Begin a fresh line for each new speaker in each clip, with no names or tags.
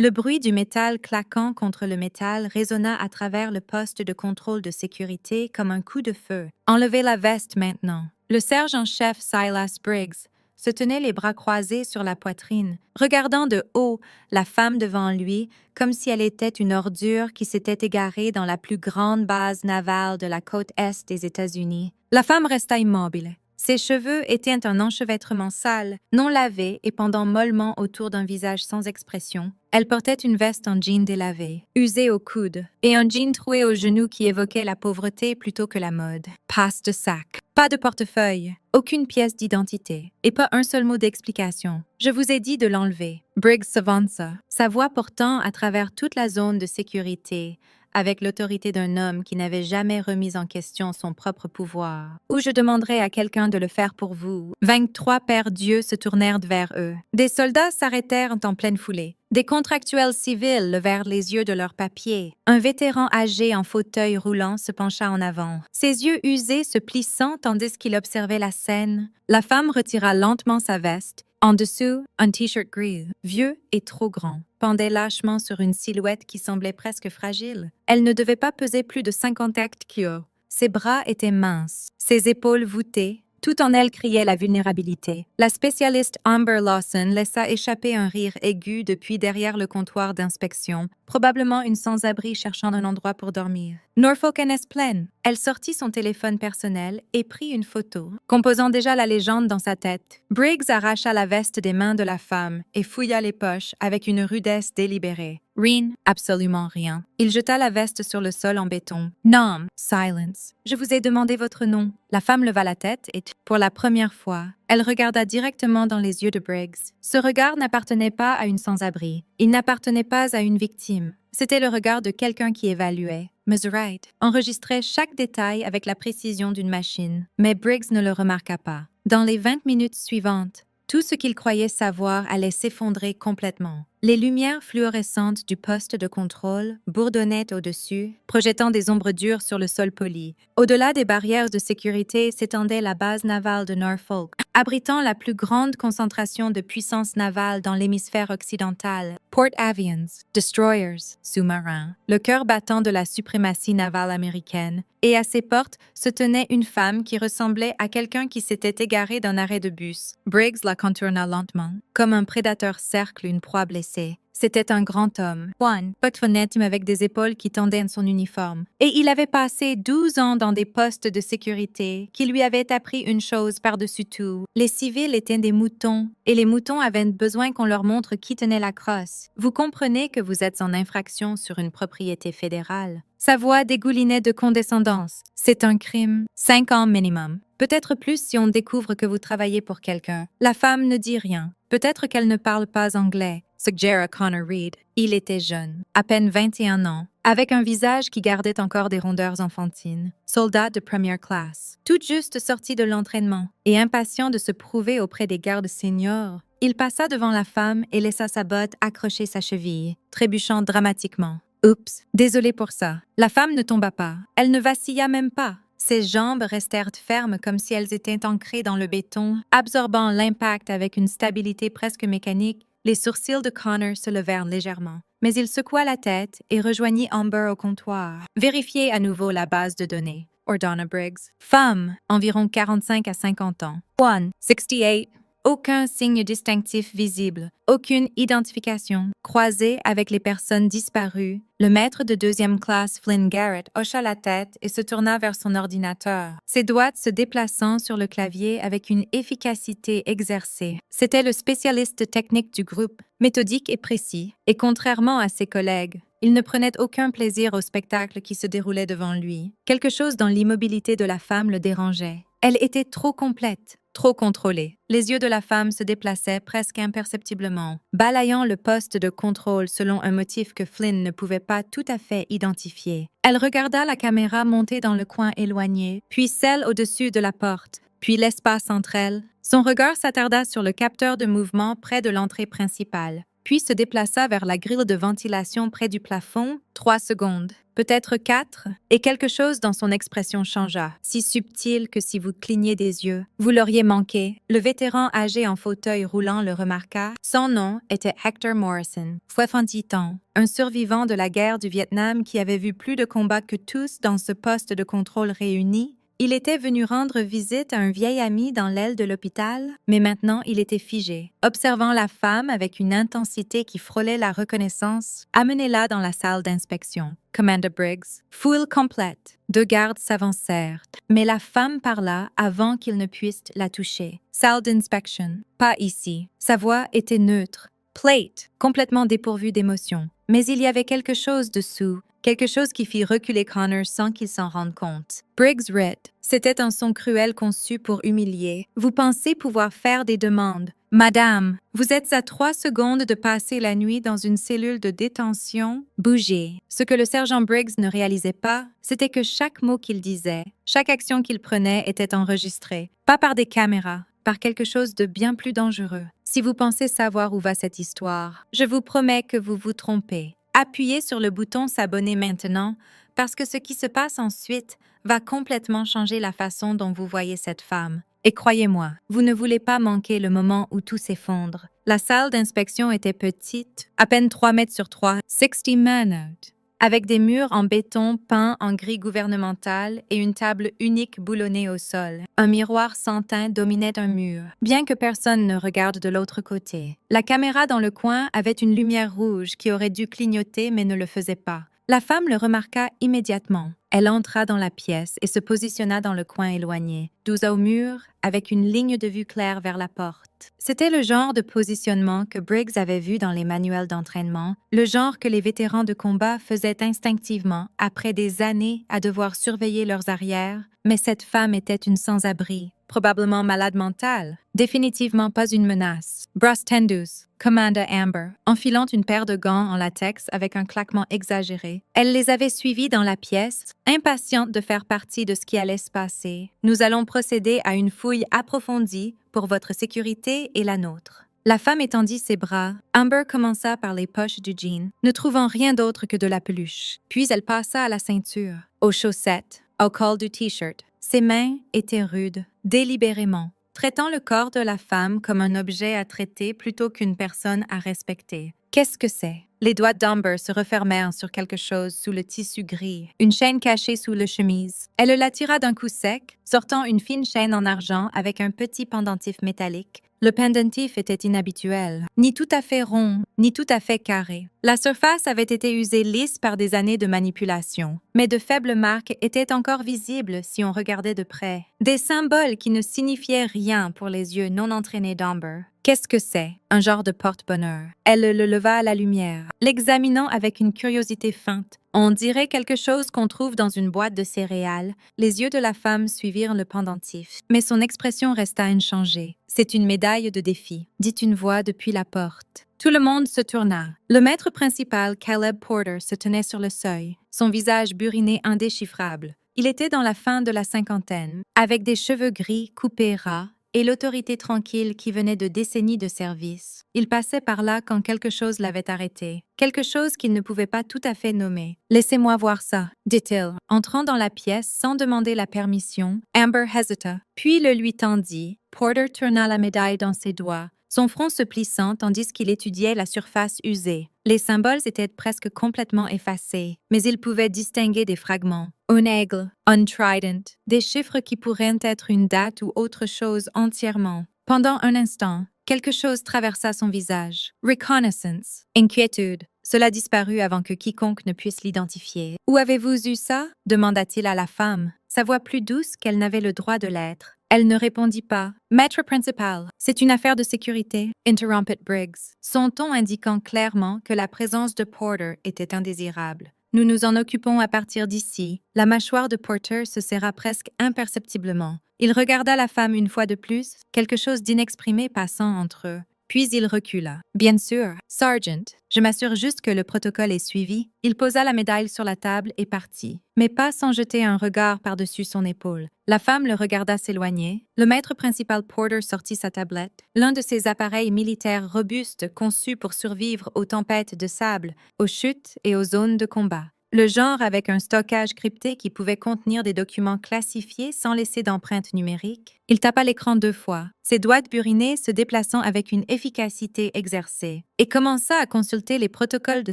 Le bruit du métal claquant contre le métal résonna à travers le poste de contrôle de sécurité comme un coup de feu. Enlevez la veste maintenant. Le sergent-chef Silas Briggs se tenait les bras croisés sur la poitrine, regardant de haut la femme devant lui comme si elle était une ordure qui s'était égarée dans la plus grande base navale de la côte est des États-Unis. La femme resta immobile. Ses cheveux étaient un enchevêtrement sale, non lavé et pendant mollement autour d'un visage sans expression. Elle portait une veste en jean délavé, usée au coude, et un jean troué aux genoux qui évoquait la pauvreté plutôt que la mode. Passe de sac, pas de portefeuille, aucune pièce d'identité, et pas un seul mot d'explication. Je vous ai dit de l'enlever. Briggs s'avança, sa voix portant à travers toute la zone de sécurité, avec l'autorité d'un homme qui n'avait jamais remis en question son propre pouvoir. Ou je demanderai à quelqu'un de le faire pour vous. 23 pères d'yeux se tournèrent vers eux. Des soldats s'arrêtèrent en pleine foulée. Des contractuels civils levèrent les yeux de leurs papiers. Un vétéran âgé en fauteuil roulant se pencha en avant. Ses yeux usés se plissant tandis qu'il observait la scène. La femme retira lentement sa veste. En dessous, un t-shirt gris, vieux et trop grand, pendait lâchement sur une silhouette qui semblait presque fragile. Elle ne devait pas peser plus de 50 kilos. Ses bras étaient minces, ses épaules voûtées, tout en elle criait la vulnérabilité. La spécialiste Amber Lawson laissa échapper un rire aigu depuis derrière le comptoir d'inspection, probablement une sans-abri cherchant un endroit pour dormir. Norfolk en est pleine. Elle sortit son téléphone personnel et prit une photo, composant déjà la légende dans sa tête. Briggs arracha la veste des mains de la femme et fouilla les poches avec une rudesse délibérée. Rien, absolument rien. Il jeta la veste sur le sol en béton. Nom, silence. Je vous ai demandé votre nom. La femme leva la tête et, pour la première fois, elle regarda directement dans les yeux de Briggs. Ce regard n'appartenait pas à une sans-abri. Il n'appartenait pas à une victime. C'était le regard de quelqu'un qui évaluait, mesurait, enregistrait chaque détail avec la précision d'une machine. Mais Briggs ne le remarqua pas. Dans les 20 minutes suivantes, tout ce qu'il croyait savoir allait s'effondrer complètement. Les lumières fluorescentes du poste de contrôle bourdonnaient au-dessus, projetant des ombres dures sur le sol poli. Au-delà des barrières de sécurité s'étendait la base navale de Norfolk, abritant la plus grande concentration de puissance navale dans l'hémisphère occidental. Port avions, destroyers, sous-marins, le cœur battant de la suprématie navale américaine. Et à ses portes se tenait une femme qui ressemblait à quelqu'un qui s'était égaré d'un arrêt de bus. Briggs la contourna lentement, comme un prédateur cercle une proie blessée. C'était un grand homme, Juan, poitronnette avec des épaules qui tendaient à son uniforme. Et il avait passé 12 ans dans des postes de sécurité qui lui avaient appris une chose par-dessus tout. Les civils étaient des moutons, et les moutons avaient besoin qu'on leur montre qui tenait la crosse. Vous comprenez que vous êtes en infraction sur une propriété fédérale. Sa voix dégoulinait de condescendance. C'est un crime. 5 ans minimum. Peut-être plus si on découvre que vous travaillez pour quelqu'un. La femme ne dit rien. Peut-être qu'elle ne parle pas anglais, suggéra Connor Reed. Il était jeune, à peine 21 ans, avec un visage qui gardait encore des rondeurs enfantines. Soldat de première classe, tout juste sorti de l'entraînement et impatient de se prouver auprès des gardes seniors. Il passa devant la femme et laissa sa botte accrocher sa cheville, trébuchant dramatiquement. Oups, désolé pour ça. La femme ne tomba pas. Elle ne vacilla même pas. Ses jambes restèrent fermes comme si elles étaient ancrées dans le béton, absorbant l'impact avec une stabilité presque mécanique. Les sourcils de Connor se levèrent légèrement, mais il secoua la tête et rejoignit Amber au comptoir. Vérifiez à nouveau la base de données, ordonna Briggs. Femme, environ 45 à 50 ans. Juan, 68. Aucun signe distinctif visible, aucune identification. Croisé avec les personnes disparues, le maître de deuxième classe Flynn Garrett hocha la tête et se tourna vers son ordinateur, ses doigts se déplaçant sur le clavier avec une efficacité exercée. C'était le spécialiste technique du groupe, méthodique et précis, et contrairement à ses collègues, il ne prenait aucun plaisir au spectacle qui se déroulait devant lui. Quelque chose dans l'immobilité de la femme le dérangeait. Elle était trop complète, trop contrôlée. Les yeux de la femme se déplaçaient presque imperceptiblement, balayant le poste de contrôle selon un motif que Flynn ne pouvait pas tout à fait identifier. Elle regarda la caméra montée dans le coin éloigné, puis celle au-dessus de la porte, puis l'espace entre elles. Son regard s'attarda sur le capteur de mouvement près de l'entrée principale. puis se déplaça vers la grille de ventilation près du plafond, 3 secondes, peut-être 4, et quelque chose dans son expression changea, si subtil que si vous cligniez des yeux, vous l'auriez manqué. Le vétéran âgé en fauteuil roulant le remarqua. Son nom était Hector Morrison, 70 ans, un survivant de la guerre du Vietnam qui avait vu plus de combats que tous dans ce poste de contrôle réuni. Il était venu rendre visite à un vieil ami dans l'aile de l'hôpital, mais maintenant il était figé, observant la femme avec une intensité qui frôlait la reconnaissance. Amenez-la dans la salle d'inspection, commanda Briggs. Foule complète. 2 gardes s'avancèrent, mais la femme parla avant qu'ils ne puissent la toucher. Salle d'inspection. Pas ici. Sa voix était neutre. Plate, complètement dépourvue d'émotion. Mais il y avait quelque chose dessous. Quelque chose qui fit reculer Connor sans qu'il s'en rende compte. Briggs rit. C'était un son cruel conçu pour humilier. Vous pensez pouvoir faire des demandes. Madame, vous êtes à 3 secondes de passer la nuit dans une cellule de détention. Bougez. Ce que le sergent Briggs ne réalisait pas, c'était que chaque mot qu'il disait, chaque action qu'il prenait était enregistrée. Pas par des caméras, par quelque chose de bien plus dangereux. Si vous pensez savoir où va cette histoire, je vous promets que vous vous trompez. Appuyez sur le bouton s'abonner maintenant parce que ce qui se passe ensuite va complètement changer la façon dont vous voyez cette femme. Et croyez-moi, vous ne voulez pas manquer le moment où tout s'effondre. La salle d'inspection était petite, à peine 3 mètres sur 3, 60 minutes, avec des murs en béton peints en gris gouvernemental et une table unique boulonnée au sol. Un miroir sans teint dominait un mur, bien que personne ne regarde de l'autre côté. La caméra dans le coin avait une lumière rouge qui aurait dû clignoter mais ne le faisait pas. La femme le remarqua immédiatement. Elle entra dans la pièce et se positionna dans le coin éloigné, dos au mur, avec une ligne de vue claire vers la porte. C'était le genre de positionnement que Briggs avait vu dans les manuels d'entraînement, le genre que les vétérans de combat faisaient instinctivement après des années à devoir surveiller leurs arrières, mais cette femme était une sans-abri, probablement malade mentale, définitivement pas une menace. Brass tendus, commanda Amber, enfilant une paire de gants en latex avec un claquement exagéré. Elle les avait suivis dans la pièce, impatiente de faire partie de ce qui allait se passer. Nous allons procéder à une fouille approfondie pour votre sécurité et la nôtre. La femme étendit ses bras. Amber commença par les poches du jean, ne trouvant rien d'autre que de la peluche. Puis elle passa à la ceinture, aux chaussettes, au col du t-shirt. Ses mains étaient rudes, délibérément, traitant le corps de la femme comme un objet à traiter plutôt qu'une personne à respecter. Qu'est-ce que c'est? Les doigts d'Amber se refermèrent sur quelque chose sous le tissu gris, une chaîne cachée sous le chemise. Elle la tira d'un coup sec, sortant une fine chaîne en argent avec un petit pendentif métallique. Le pendentif était inhabituel, ni tout à fait rond, ni tout à fait carré. La surface avait été usée lisse par des années de manipulation, mais de faibles marques étaient encore visibles si on regardait de près. Des symboles qui ne signifiaient rien pour les yeux non entraînés d'Amber. Qu'est-ce que c'est? Un genre de porte-bonheur. Elle le leva à la lumière, l'examinant avec une curiosité feinte. On dirait quelque chose qu'on trouve dans une boîte de céréales. Les yeux de la femme suivirent le pendentif, mais son expression resta inchangée. C'est une médaille de défi, dit une voix depuis la porte. Tout le monde se tourna. Le maître principal, Caleb Porter, se tenait sur le seuil, son visage buriné indéchiffrable. Il était dans la fin de la cinquantaine, avec des cheveux gris coupés ras, et l'autorité tranquille qui venait de décennies de service. Il passait par là quand quelque chose l'avait arrêté, quelque chose qu'il ne pouvait pas tout à fait nommer. « Laissez-moi voir ça », dit-il, entrant dans la pièce sans demander la permission. Amber hésita, puis le lui tendit. Porter tourna la médaille dans ses doigts, son front se plissant tandis qu'il étudiait la surface usée. Les symboles étaient presque complètement effacés, mais il pouvait distinguer des fragments. Un aigle, un trident, des chiffres qui pourraient être une date ou autre chose entièrement. Pendant un instant, quelque chose traversa son visage. Reconnaissance, inquiétude. Cela disparut avant que quiconque ne puisse l'identifier. « Où avez-vous eu ça ?» demanda-t-il à la femme, sa voix plus douce qu'elle n'avait le droit de l'être. Elle ne répondit pas. « Maître principal, c'est une affaire de sécurité », interrompit Briggs, son ton indiquant clairement que la présence de Porter était indésirable. « Nous nous en occupons à partir d'ici. » La mâchoire de Porter se serra presque imperceptiblement. Il regarda la femme une fois de plus, quelque chose d'inexprimé passant entre eux. puis il recula. Bien sûr, Sergeant. Je m'assure juste que le protocole est suivi. Il posa la médaille sur la table et partit, mais pas sans jeter un regard par-dessus son épaule. La femme le regarda s'éloigner. Le maître principal Porter sortit sa tablette, l'un de ces appareils militaires robustes conçus pour survivre aux tempêtes de sable, aux chutes et aux zones de combat. Le genre avec un stockage crypté qui pouvait contenir des documents classifiés sans laisser d'empreinte numérique. Il tapa l'écran 2 fois, ses doigts burinés se déplaçant avec une efficacité exercée, et commença à consulter les protocoles de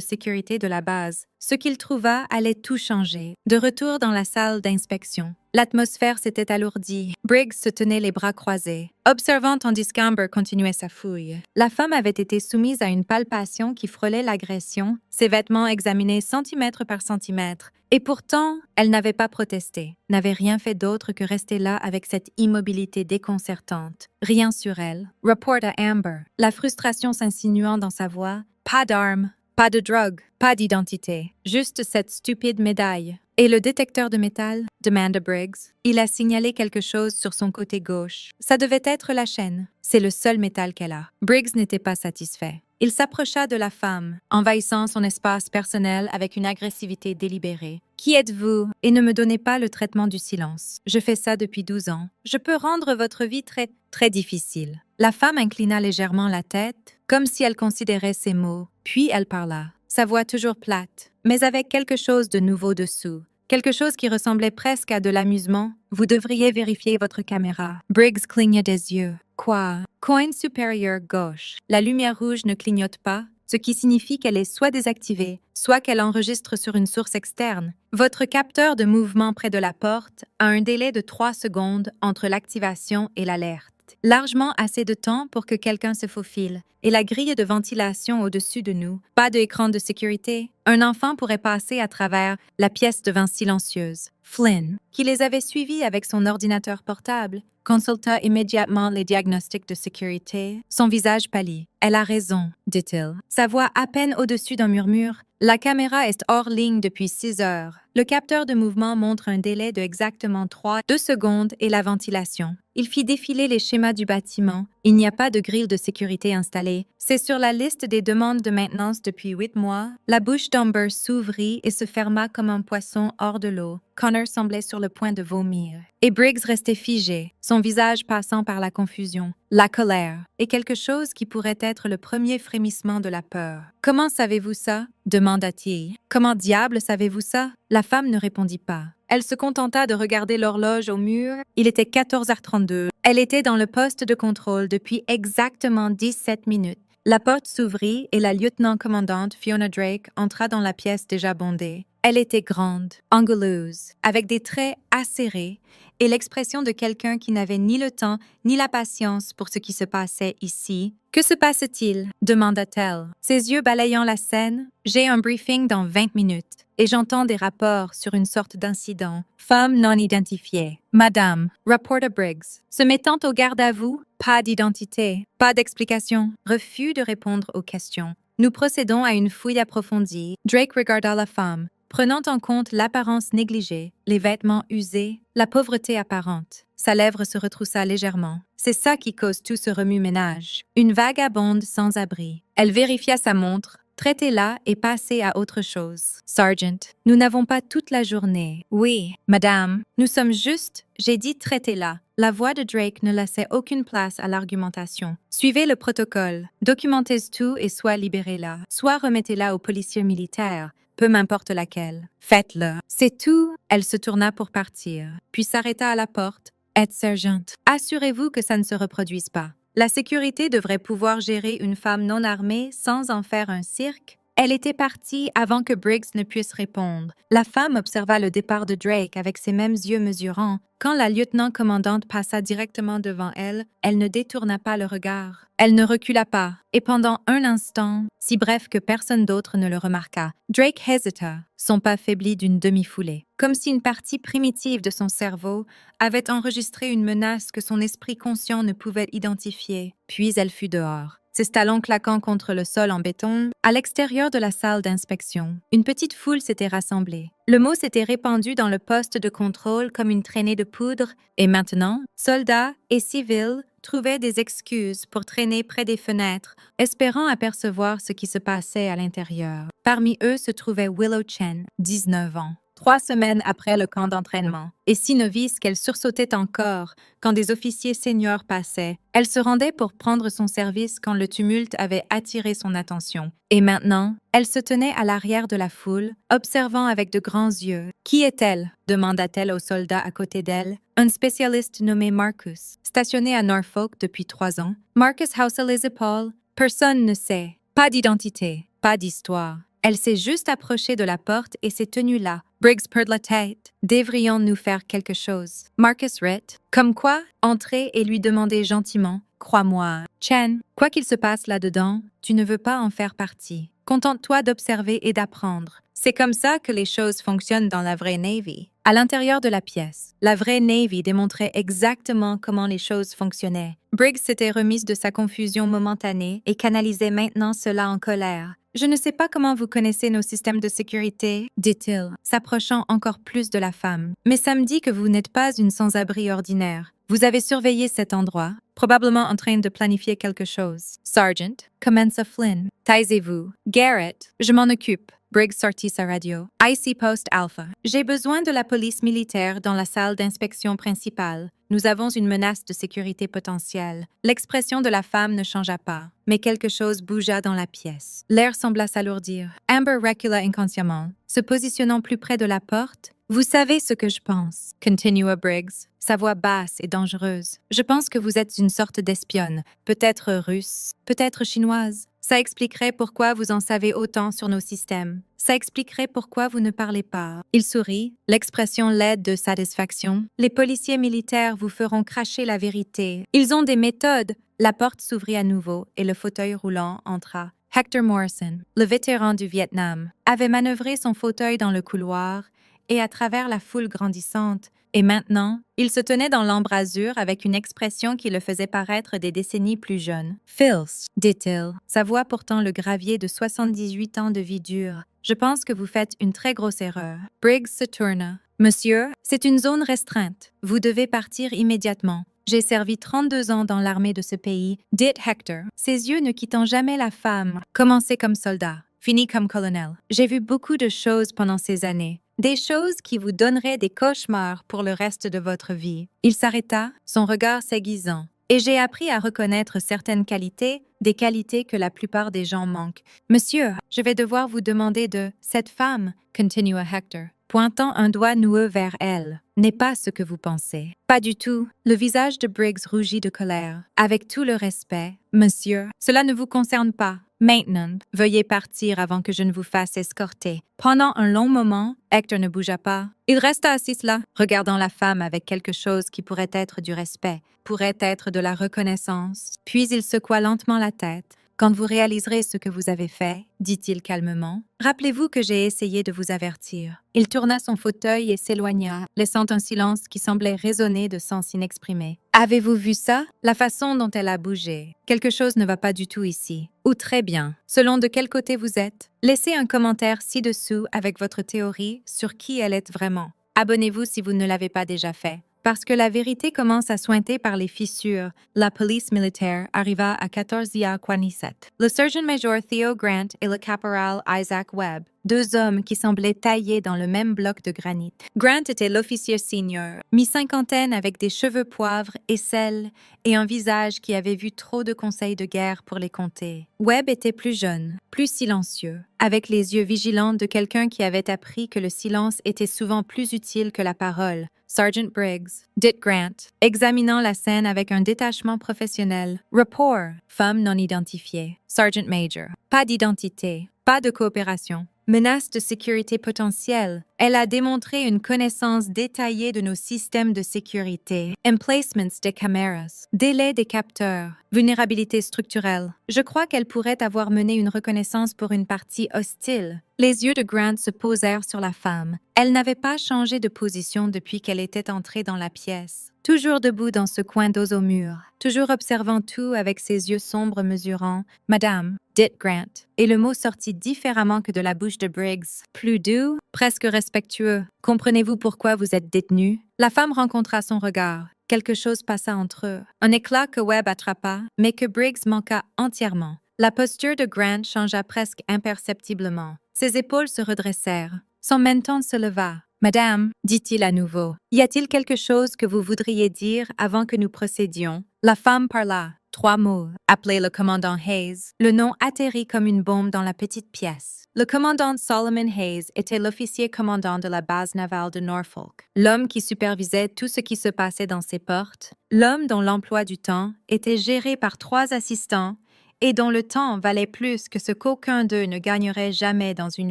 sécurité de la base. Ce qu'il trouva allait tout changer. De retour dans la salle d'inspection, l'atmosphère s'était alourdie. Briggs se tenait les bras croisés, observant tandis qu'Amber continuait sa fouille. La femme avait été soumise à une palpation qui frôlait l'agression, ses vêtements examinés centimètre par centimètre, et pourtant, elle n'avait pas protesté, n'avait rien fait d'autre que rester là avec cette immobilité déconcertante. Rien sur elle. Report à Amber. La frustration s'insinuant dans sa voix. Pas d'armes, pas de drogue, pas d'identité. Juste cette stupide médaille. Et le détecteur de métal? Demanda Briggs. Il a signalé quelque chose sur son côté gauche. Ça devait être la chaîne. C'est le seul métal qu'elle a. Briggs n'était pas satisfait. Il s'approcha de la femme, envahissant son espace personnel avec une agressivité délibérée. « Qui êtes-vous? Et ne me donnez pas le traitement du silence. Je fais ça depuis 12 ans. Je peux rendre votre vie très difficile. » La femme inclina légèrement la tête, comme si elle considérait ses mots. Puis elle parla, sa voix toujours plate, mais avec quelque chose de nouveau dessous. Quelque chose qui ressemblait presque à de l'amusement. « Vous devriez vérifier votre caméra. » Briggs cligna des yeux. Quoi? Coin supérieur gauche. La lumière rouge ne clignote pas, ce qui signifie qu'elle est soit désactivée, soit qu'elle enregistre sur une source externe. Votre capteur de mouvement près de la porte a un délai de 3 secondes entre l'activation et l'alerte. Largement assez de temps pour que quelqu'un se faufile. Et la grille de ventilation au-dessus de nous, pas d'écran de sécurité. Un enfant pourrait passer à travers la pièce devint silencieuse. Flynn, qui les avait suivis avec son ordinateur portable, consulta immédiatement les diagnostics de sécurité. Son visage pâlit. « Elle a raison, dit-il. Sa voix à peine au-dessus d'un murmure. La caméra est hors ligne depuis 6 heures. Le capteur de mouvement montre un délai de exactement 2 secondes et la ventilation. Il fit défiler les schémas du bâtiment. Il n'y a pas de grille de sécurité installée. C'est sur la liste des demandes de maintenance depuis 8 mois. La bouche d'Amber s'ouvrit et se ferma comme un poisson hors de l'eau. Connor semblait sur le point de vomir. Et Briggs restait figé, son visage passant par la confusion, la colère, et quelque chose qui pourrait être le premier frémissement de la peur. « Comment savez-vous ça? » demanda-t-il. « Comment diable savez-vous ça? » La femme ne répondit pas. Elle se contenta de regarder l'horloge au mur. Il était 14h32. Elle était dans le poste de contrôle depuis exactement 17 minutes. La porte s'ouvrit et la lieutenant-commandante Fiona Drake entra dans la pièce déjà bondée. Elle était grande, anguleuse, avec des traits acérés et l'expression de quelqu'un qui n'avait ni le temps ni la patience pour ce qui se passait ici. « Que se passe-t-il? » demanda-t-elle, ses yeux balayant la scène. « J'ai un briefing dans 20 minutes et j'entends des rapports sur une sorte d'incident. Femme non identifiée. Madame, rapporte à Briggs. Se mettant au garde à vous, pas d'identité, pas d'explication, refus de répondre aux questions. Nous procédons à une fouille approfondie. » Drake regarda la femme, prenant en compte l'apparence négligée, les vêtements usés, la pauvreté apparente. Sa lèvre se retroussa légèrement. C'est ça qui cause tout ce remue-ménage. Une vagabonde sans abri. Elle vérifia sa montre. Traitez-la et passez à autre chose. Sergeant, nous n'avons pas toute la journée. Oui, madame, nous sommes juste, j'ai dit traitez-la. La voix de Drake ne laissait aucune place à l'argumentation. Suivez le protocole. Documentez tout et soit libérez-la. Soit remettez-la aux policiers militaires. Peu m'importe laquelle. Faites-le. C'est tout. Elle se tourna pour partir, puis s'arrêta à la porte. Ed Sergeant, assurez-vous que ça ne se reproduise pas. La sécurité devrait pouvoir gérer une femme non armée sans en faire un cirque. Elle était partie avant que Briggs ne puisse répondre. La femme observa le départ de Drake avec ses mêmes yeux mesurants. Quand la lieutenant-commandante passa directement devant elle, elle ne détourna pas le regard. Elle ne recula pas, et pendant un instant, si bref que personne d'autre ne le remarqua, Drake hésita, son pas faibli d'une demi-foulée, comme si une partie primitive de son cerveau avait enregistré une menace que son esprit conscient ne pouvait identifier. Puis elle fut dehors, ses talons claquant contre le sol en béton. À l'extérieur de la salle d'inspection, une petite foule s'était rassemblée. Le mot s'était répandu dans le poste de contrôle comme une traînée de poudre, et maintenant, soldats et civils trouvaient des excuses pour traîner près des fenêtres, espérant apercevoir ce qui se passait à l'intérieur. Parmi eux se trouvait Willow Chen, 19 ans. 3 semaines après le camp d'entraînement, et si novice qu'elle sursautait encore quand des officiers seniors passaient, elle se rendait pour prendre son service quand le tumulte avait attiré son attention. Et maintenant, elle se tenait à l'arrière de la foule, observant avec de grands yeux. « Qui est-elle » demanda-t-elle au soldat à côté d'elle, un spécialiste nommé Marcus, stationné à Norfolk depuis 3 ans. Marcus haussa les épaules. Personne ne sait. Pas d'identité, pas d'histoire. Elle s'est juste approchée de la porte et s'est tenue là. Briggs perd la tête. Devrions-nous faire quelque chose? Marcus Ritt. Comme quoi, entrer et lui demander gentiment. Crois-moi, Chen, quoi qu'il se passe là-dedans, tu ne veux pas en faire partie. Contente-toi d'observer et d'apprendre. C'est comme ça que les choses fonctionnent dans la vraie Navy. À l'intérieur de la pièce, la vraie Navy démontrait exactement comment les choses fonctionnaient. Briggs s'était remise de sa confusion momentanée et canalisait maintenant cela en colère. « Je ne sais pas comment vous connaissez nos systèmes de sécurité, dit-il, s'approchant encore plus de la femme. Mais ça me dit que vous n'êtes pas une sans-abri ordinaire. Vous avez surveillé cet endroit, probablement en train de planifier quelque chose. Sergeant, commença Flynn. Taisez-vous. Garrett, je m'en occupe. Briggs sortit sa radio. IC Post Alpha. J'ai besoin de la police militaire dans la salle d'inspection principale. Nous avons une menace de sécurité potentielle. L'expression de la femme ne changea pas, mais quelque chose bougea dans la pièce. L'air sembla s'alourdir. Amber recula inconsciemment, se positionnant plus près de la porte. Vous savez ce que je pense, continua Briggs, sa voix basse et dangereuse. Je pense que vous êtes une sorte d'espionne, peut-être russe, peut-être chinoise. Ça expliquerait pourquoi vous en savez autant sur nos systèmes. Ça expliquerait pourquoi vous ne parlez pas. Il sourit, l'expression laide de satisfaction. Les policiers militaires vous feront cracher la vérité. Ils ont des méthodes. La porte s'ouvrit à nouveau et le fauteuil roulant entra. Hector Morrison, le vétéran du Vietnam, avait manœuvré son fauteuil dans le couloir et à travers la foule grandissante. Et maintenant, il se tenait dans l'embrasure avec une expression qui le faisait paraître des décennies plus jeune. « Phils, dit-il, sa voix portant le gravier de 78 ans de vie dure, je pense que vous faites une très grosse erreur. » Briggs se tourna. « Monsieur, c'est une zone restreinte. Vous devez partir immédiatement. J'ai servi 32 ans dans l'armée de ce pays, dit Hector, ses yeux ne quittant jamais la femme. Commencé comme soldat, fini comme colonel. J'ai vu beaucoup de choses pendant ces années. Des choses qui vous donneraient des cauchemars pour le reste de votre vie. » Il s'arrêta, son regard s'aiguisant. « Et j'ai appris à reconnaître certaines qualités, des qualités que la plupart des gens manquent. Monsieur, je vais devoir vous demander de... Cette femme, continua Hector, pointant un doigt noueux vers elle, n'est pas ce que vous pensez. Pas du tout. » Le visage de Briggs rougit de colère. « Avec tout le respect, monsieur, cela ne vous concerne pas. Maintenant, veuillez partir avant que je ne vous fasse escorter. » Pendant un long moment, Hector ne bougea pas. Il resta assis là, regardant la femme avec quelque chose qui pourrait être du respect, pourrait être de la reconnaissance. Puis il secoua lentement la tête. « Quand vous réaliserez ce que vous avez fait, dit-il calmement, rappelez-vous que j'ai essayé de vous avertir. » Il tourna son fauteuil et s'éloigna, laissant un silence qui semblait résonner de sens inexprimé. « Avez-vous vu ça? La façon dont elle a bougé. Quelque chose ne va pas du tout ici. Ou très bien. Selon de quel côté vous êtes, laissez un commentaire ci-dessous avec votre théorie sur qui elle est vraiment. Abonnez-vous si vous ne l'avez pas déjà fait. Parce que la vérité commence à sointer par les fissures, la police militaire arriva à 14h47. Le sergent-major Theo Grant et le caporal Isaac Webb, 2 hommes qui semblaient taillés dans le même bloc de granit. Grant était l'officier senior, mi-cinquantaine avec des cheveux poivre et sel et un visage qui avait vu trop de conseils de guerre pour les compter. Webb était plus jeune, plus silencieux, avec les yeux vigilants de quelqu'un qui avait appris que le silence était souvent plus utile que la parole. Sergeant Briggs, dit Grant, examinant la scène avec un détachement professionnel. Rapport, femme non identifiée. Sergeant Major, pas d'identité, pas de coopération. Menace de sécurité potentielle. Elle a démontré une connaissance détaillée de nos systèmes de sécurité. Emplacements des caméras. Délai des capteurs. Vulnérabilité structurelle. Je crois qu'elle pourrait avoir mené une reconnaissance pour une partie hostile. Les yeux de Grant se posèrent sur la femme. Elle n'avait pas changé de position depuis qu'elle était entrée dans la pièce. Toujours debout dans ce coin dos au mur, toujours observant tout avec ses yeux sombres mesurant. « Madame, dit Grant. » Et le mot sortit différemment que de la bouche de Briggs. Plus doux, presque respectueux. « Comprenez-vous pourquoi vous êtes détenu? » La femme rencontra son regard. quelque chose passa entre eux. Un éclat que Webb attrapa, mais que Briggs manqua entièrement. La posture de Grant changea presque imperceptiblement. Ses épaules se redressèrent. Son menton se leva. « Madame, dit-il à nouveau, y a-t-il quelque chose que vous voudriez dire avant que nous procédions? » La femme parla. 3 mots. Appelez le commandant Hayes. Le nom atterrit comme une bombe dans la petite pièce. Le commandant Solomon Hayes était l'officier commandant de la base navale de Norfolk, l'homme qui supervisait tout ce qui se passait dans ses portes, l'homme dont l'emploi du temps était géré par 3 assistants et dont le temps valait plus que ce qu'aucun d'eux ne gagnerait jamais dans une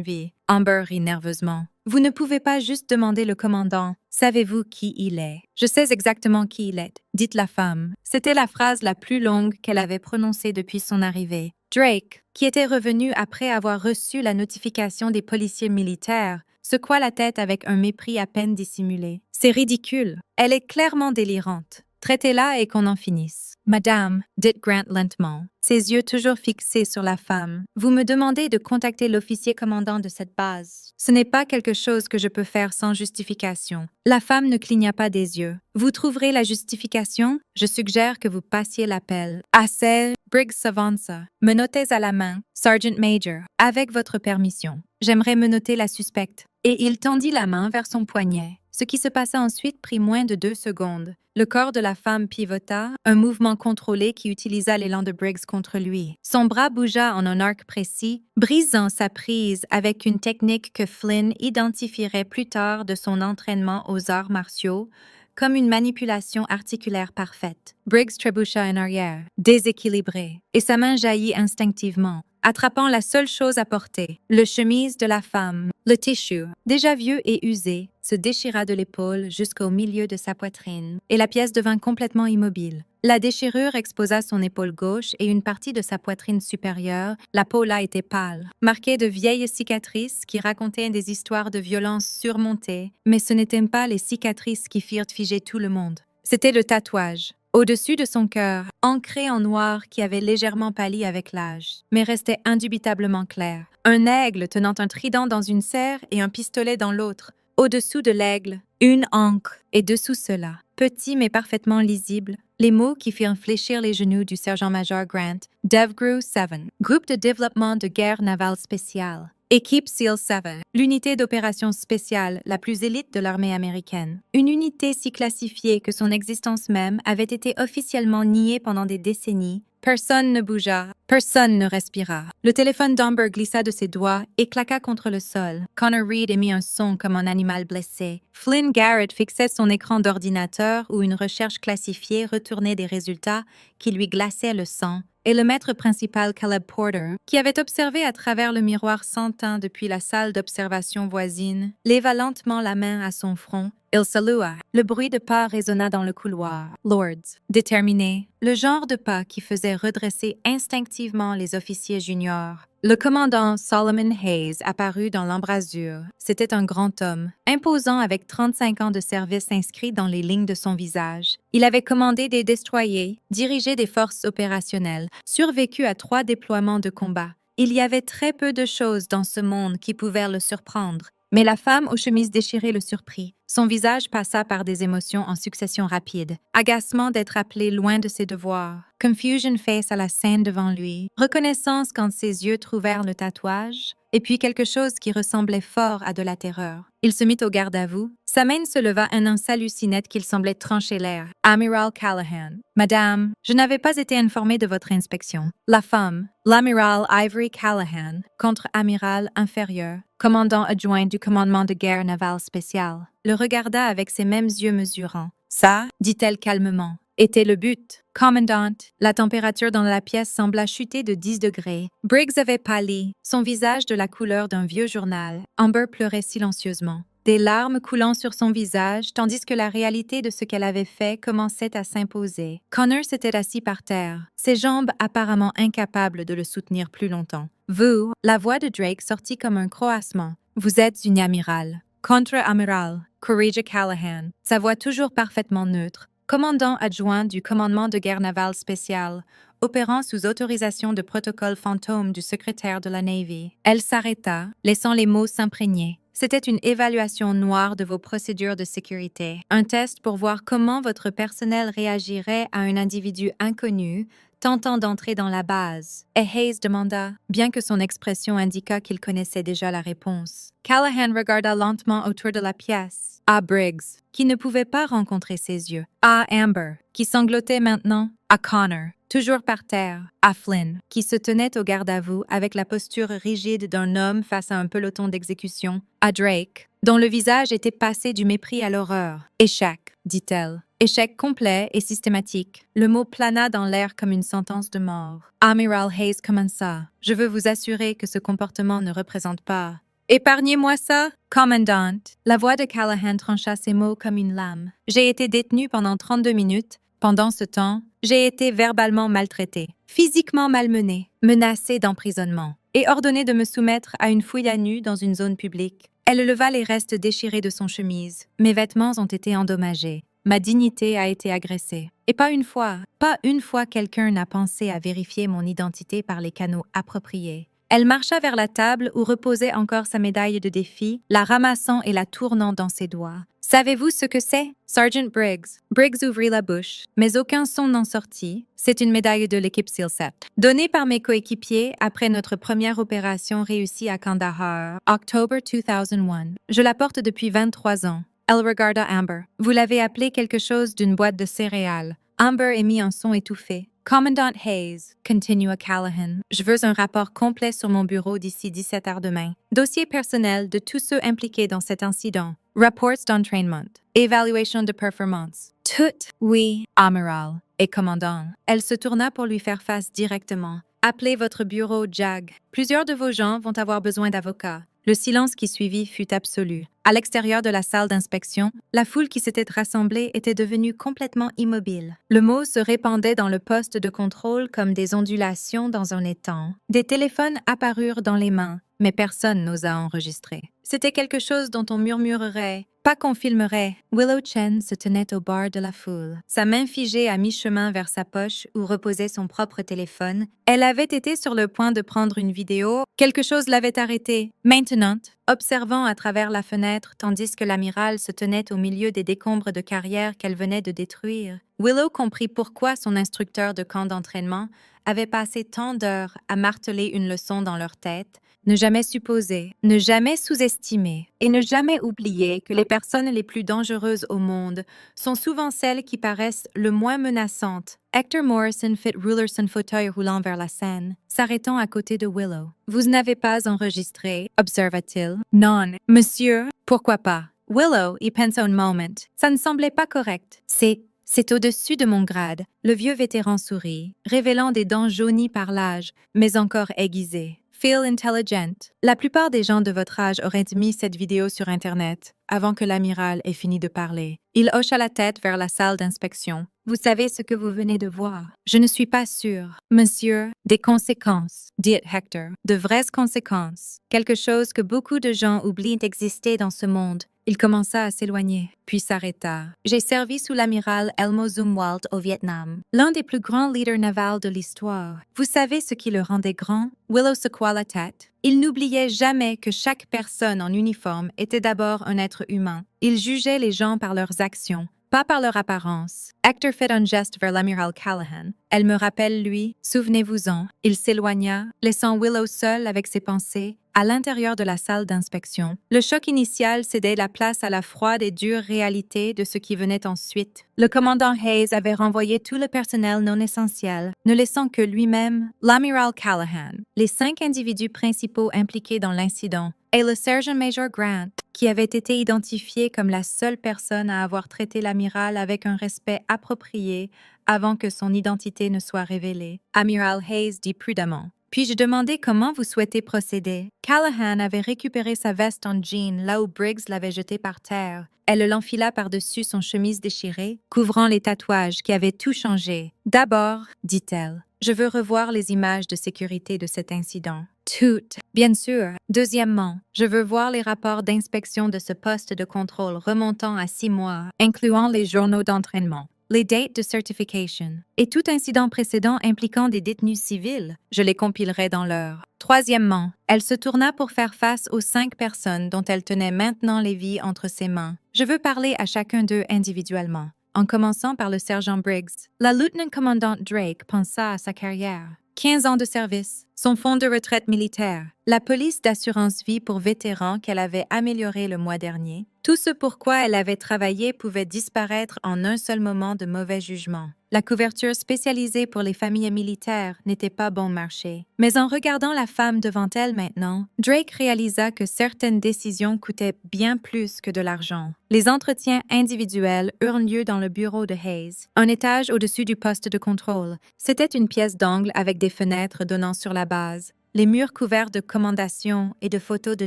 vie. Amber rit nerveusement. Vous ne pouvez pas juste demander le commandant. Savez-vous qui il est? Je sais exactement qui il est, dit la femme. C'était la phrase la plus longue qu'elle avait prononcée depuis son arrivée. Drake, qui était revenu après avoir reçu la notification des policiers militaires, secoua la tête avec un mépris à peine dissimulé. C'est ridicule. Elle est clairement délirante. Traitez-la et qu'on en finisse. Madame, dit Grant lentement, ses yeux toujours fixés sur la femme, vous me demandez de contacter l'officier commandant de cette base. Ce n'est pas quelque chose que je peux faire sans justification. La femme ne cligna pas des yeux. Vous trouverez la justification? Je suggère que vous passiez l'appel. Assez, Briggs s'avança, menottes à la main, Sergeant Major, avec votre permission. J'aimerais menotter la suspecte. Et il tendit la main vers son poignet. Ce qui se passa ensuite prit moins de 2 secondes. Le corps de la femme pivota, un mouvement contrôlé qui utilisa l'élan de Briggs contre lui. Son bras bougea en un arc précis, brisant sa prise avec une technique que Flynn identifierait plus tard de son entraînement aux arts martiaux comme une manipulation articulaire parfaite. Briggs trébucha en arrière, déséquilibré, et sa main jaillit instinctivement, attrapant la seule chose à portée, le chemise de la femme. Le tissu, déjà vieux et usé, se déchira de l'épaule jusqu'au milieu de sa poitrine, et la pièce devint complètement immobile. La déchirure exposa son épaule gauche et une partie de sa poitrine supérieure. La peau là était pâle, marquée de vieilles cicatrices qui racontaient des histoires de violence surmontées, mais ce n'étaient pas les cicatrices qui firent figer tout le monde. C'était le tatouage, au-dessus de son cœur, ancré en noir qui avait légèrement pâli avec l'âge, mais restait indubitablement clair. Un aigle tenant un trident dans une serre et un pistolet dans l'autre. Au-dessous de l'aigle, une ancre, et dessous cela, petit mais parfaitement lisible, les mots qui firent fléchir les genoux du sergent-major Grant, DevGru 7, Groupe de développement de guerre navale spéciale. Équipe SEAL 7, l'unité d'opération spéciale la plus élite de l'armée américaine. Une unité si classifiée que son existence même avait été officiellement niée pendant des décennies. Personne ne bougea, personne ne respira. Le téléphone d'Amber glissa de ses doigts et claqua contre le sol. Connor Reed émit un son comme un animal blessé. Flynn Garrett fixait son écran d'ordinateur où une recherche classifiée retournait des résultats qui lui glaçaient le sang. Et le maître principal Caleb Porter, qui avait observé à travers le miroir sans teint depuis la salle d'observation voisine, leva lentement la main à son front. Il salua. Le bruit de pas résonna dans le couloir. Lords, déterminé, le genre de pas qui faisait redresser instinctivement les officiers juniors. Le commandant Solomon Hayes apparut dans l'embrasure. C'était un grand homme, imposant avec 35 ans de service inscrits dans les lignes de son visage. Il avait commandé des destroyers, dirigé des forces opérationnelles, survécu à 3 déploiements de combat. Il y avait très peu de choses dans ce monde qui pouvaient le surprendre. Mais la femme aux chemises déchirées le surprit. Son visage passa par des émotions en succession rapide. Agacement d'être appelé loin de ses devoirs. Confusion face à la scène devant lui. Reconnaissance quand ses yeux trouvèrent le tatouage. Et puis quelque chose qui ressemblait fort à de la terreur. Il se mit au garde à vous. Sa main se leva en un salut si net qu'il semblait trancher l'air. Amiral Callahan. Madame, je n'avais pas été informé de votre inspection. La femme, l'amiral Ivory Callahan, contre-amiral inférieur, commandant adjoint du commandement de guerre navale spécial, le regarda avec ses mêmes yeux mesurants. Ça, dit-elle calmement, était le but. Commandante, la température dans la pièce sembla chuter de 10 degrés. Briggs avait pâli, son visage de la couleur d'un vieux journal. Amber pleurait silencieusement, des larmes coulant sur son visage, tandis que la réalité de ce qu'elle avait fait commençait à s'imposer. Connor s'était assis par terre, ses jambes apparemment incapables de le soutenir plus longtemps. Vous, la voix de Drake sortit comme un croassement. Vous êtes une amirale. Contre-amiral, Courageous Callahan, sa voix toujours parfaitement neutre, commandant adjoint du commandement de guerre navale spécial, opérant sous autorisation de protocole fantôme du secrétaire de la Navy. Elle s'arrêta, laissant les mots s'imprégner. C'était une évaluation noire de vos procédures de sécurité, un test pour voir comment votre personnel réagirait à un individu inconnu tentant d'entrer dans la base. Et Hayes demanda, bien que son expression indiqua qu'il connaissait déjà la réponse. Callahan regarda lentement autour de la pièce. À Briggs, qui ne pouvait pas rencontrer ses yeux. À Amber, qui sanglotait maintenant. À Connor, toujours par terre. À Flynn, qui se tenait au garde-à-vous avec la posture rigide d'un homme face à un peloton d'exécution. À Drake, dont le visage était passé du mépris à l'horreur. Échec, dit-elle. Échec complet et systématique. Le mot plana dans l'air comme une sentence de mort. Amiral Hayes commença. Je veux vous assurer que ce comportement ne représente pas. Épargnez-moi ça, commandant. La voix de Callahan trancha ces mots comme une lame. J'ai été détenu pendant 32 minutes. Pendant ce temps, j'ai été verbalement maltraité, physiquement malmené, menacé d'emprisonnement et ordonné de me soumettre à une fouille à nu dans une zone publique. Elle leva les restes déchirés de son chemise. Mes vêtements ont été endommagés. Ma dignité a été agressée. Et pas une fois quelqu'un n'a pensé à vérifier mon identité par les canaux appropriés. Elle marcha vers la table où reposait encore sa médaille de défi, la ramassant et la tournant dans ses doigts. Savez-vous ce que c'est? Sergeant Briggs. Briggs ouvrit la bouche, mais aucun son n'en sortit. C'est une médaille de l'équipe SEAL 7. Donnée par mes coéquipiers après notre première opération réussie à Kandahar, octobre 2001. Je la porte depuis 23 ans. Elle regarda Amber. Vous l'avez appelé quelque chose d'une boîte de céréales. Amber émit un son étouffé. Commandant Hayes, continua Callahan, je veux un rapport complet sur mon bureau d'ici 17 heures demain. Dossier personnel de tous ceux impliqués dans cet incident. Reports d'entraînement. Évaluation de performance. Tout, oui, amiral et commandant. Elle se tourna pour lui faire face directement. Appelez votre bureau, Jag. Plusieurs de vos gens vont avoir besoin d'avocats. Le silence qui suivit fut absolu. À l'extérieur de la salle d'inspection, la foule qui s'était rassemblée était devenue complètement immobile. Le mot se répandait dans le poste de contrôle comme des ondulations dans un étang. Des téléphones apparurent dans les mains, mais personne n'osa enregistrer. C'était quelque chose dont on murmurerait, pas qu'on filmerait. Willow Chen se tenait au bord de la foule, sa main figée à mi-chemin vers sa poche où reposait son propre téléphone. Elle avait été sur le point de prendre une vidéo. Quelque chose l'avait arrêtée. Maintenant, observant à travers la fenêtre tandis que l'amiral se tenait au milieu des décombres de carrière qu'elle venait de détruire, Willow comprit pourquoi son instructeur de camp d'entraînement avait passé tant d'heures à marteler une leçon dans leur tête. Ne jamais supposer, ne jamais sous-estimer et ne jamais oublier que les personnes les plus dangereuses au monde sont souvent celles qui paraissent le moins menaçantes. Hector Morrison fit rouler son fauteuil roulant vers la scène, s'arrêtant à côté de Willow. « Vous n'avez pas enregistré, observa-t-il. »« Non, monsieur. »« Pourquoi pas? » Willow y pensa un moment. Ça ne semblait pas correct. C'est au-dessus de mon grade. Le vieux vétéran sourit, révélant des dents jaunies par l'âge, mais encore aiguisées. Feel intelligent. La plupart des gens de votre âge auraient mis cette vidéo sur Internet avant que l'amiral ait fini de parler. Il hocha la tête vers la salle d'inspection. Vous savez ce que vous venez de voir. Je ne suis pas sûr. Monsieur, des conséquences, dit Hector. De vraies conséquences. Quelque chose que beaucoup de gens oublient d'exister dans ce monde. Il commença à s'éloigner, puis s'arrêta. J'ai servi sous l'amiral Elmo Zumwalt au Vietnam, l'un des plus grands leaders navals de l'histoire. Vous savez ce qui le rendait grand? Willow secoua la tête. Il n'oubliait jamais que chaque personne en uniforme était d'abord un être humain. Il jugeait les gens par leurs actions, pas par leur apparence. Hector fit un geste vers l'amiral Callahan. Elle me rappelle lui, souvenez-vous-en. Il s'éloigna, laissant Willow seule avec ses pensées. À l'intérieur de la salle d'inspection, le choc initial cédait la place à la froide et dure réalité de ce qui venait ensuite. Le commandant Hayes avait renvoyé tout le personnel non essentiel, ne laissant que lui-même, l'amiral Callahan, les 5 individus principaux impliqués dans l'incident, et le sergent-major Grant, qui avait été identifié comme la seule personne à avoir traité l'amiral avec un respect approprié avant que son identité ne soit révélée. Amiral Hayes dit prudemment. Puis-je demander comment vous souhaitez procéder? Callahan avait récupéré sa veste en jean là où Briggs l'avait jetée par terre. Elle l'enfila par-dessus son chemise déchirée, couvrant les tatouages qui avaient tout changé. D'abord, dit-elle, je veux revoir les images de sécurité de cet incident. Toutes, bien sûr. Deuxièmement, je veux voir les rapports d'inspection de ce poste de contrôle remontant à 6 mois, incluant les journaux d'entraînement. les dates de certification et tout incident précédent impliquant des détenus civils. Je les compilerai dans l'heure. Troisièmement, elle se tourna pour faire face aux 5 personnes dont elle tenait maintenant les vies entre ses mains. Je veux parler à chacun d'eux individuellement, en commençant par le sergent Briggs. La lieutenant-commandante Drake pensa à sa carrière. 15 ans de service, son fonds de retraite militaire, la police d'assurance-vie pour vétérans qu'elle avait amélioré le mois dernier. Tout ce pourquoi elle avait travaillé pouvait disparaître en un seul moment de mauvais jugement. La couverture spécialisée pour les familles militaires n'était pas bon marché. Mais en regardant la femme devant elle maintenant, Drake réalisa que certaines décisions coûtaient bien plus que de l'argent. Les entretiens individuels eurent lieu dans le bureau de Hayes, un étage au-dessus du poste de contrôle. C'était une pièce d'angle avec des fenêtres donnant sur la base, les murs couverts de commandations et de photos de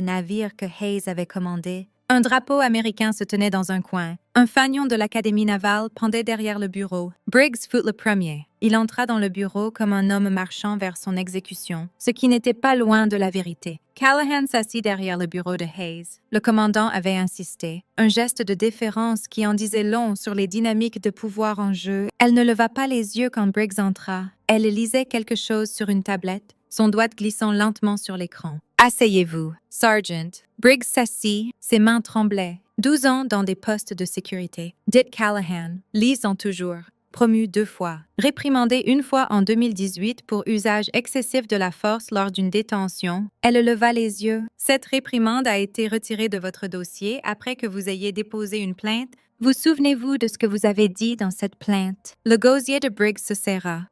navires que Hayes avait commandés. Un drapeau américain se tenait dans un coin. Un fanion de l'Académie navale pendait derrière le bureau. Briggs fut le premier. Il entra dans le bureau comme un homme marchant vers son exécution, ce qui n'était pas loin de la vérité. Callahan s'assit derrière le bureau de Hayes. Le commandant avait insisté. Un geste de déférence qui en disait long sur les dynamiques de pouvoir en jeu. Elle ne leva pas les yeux quand Briggs entra. Elle lisait quelque chose sur une tablette, son doigt glissant lentement sur l'écran. « Asseyez-vous, Sergeant. » Briggs s'assit, ses mains tremblaient. 12 ans dans des postes de sécurité. Dit Callahan, lisant toujours. Promu 2 fois. Réprimandée 1 fois en 2018 pour usage excessif de la force lors d'une détention, elle leva les yeux. Cette réprimande a été retirée de votre dossier après que vous ayez déposé une plainte. Vous souvenez-vous de ce que vous avez dit dans cette plainte? Le gosier de Briggs se serra.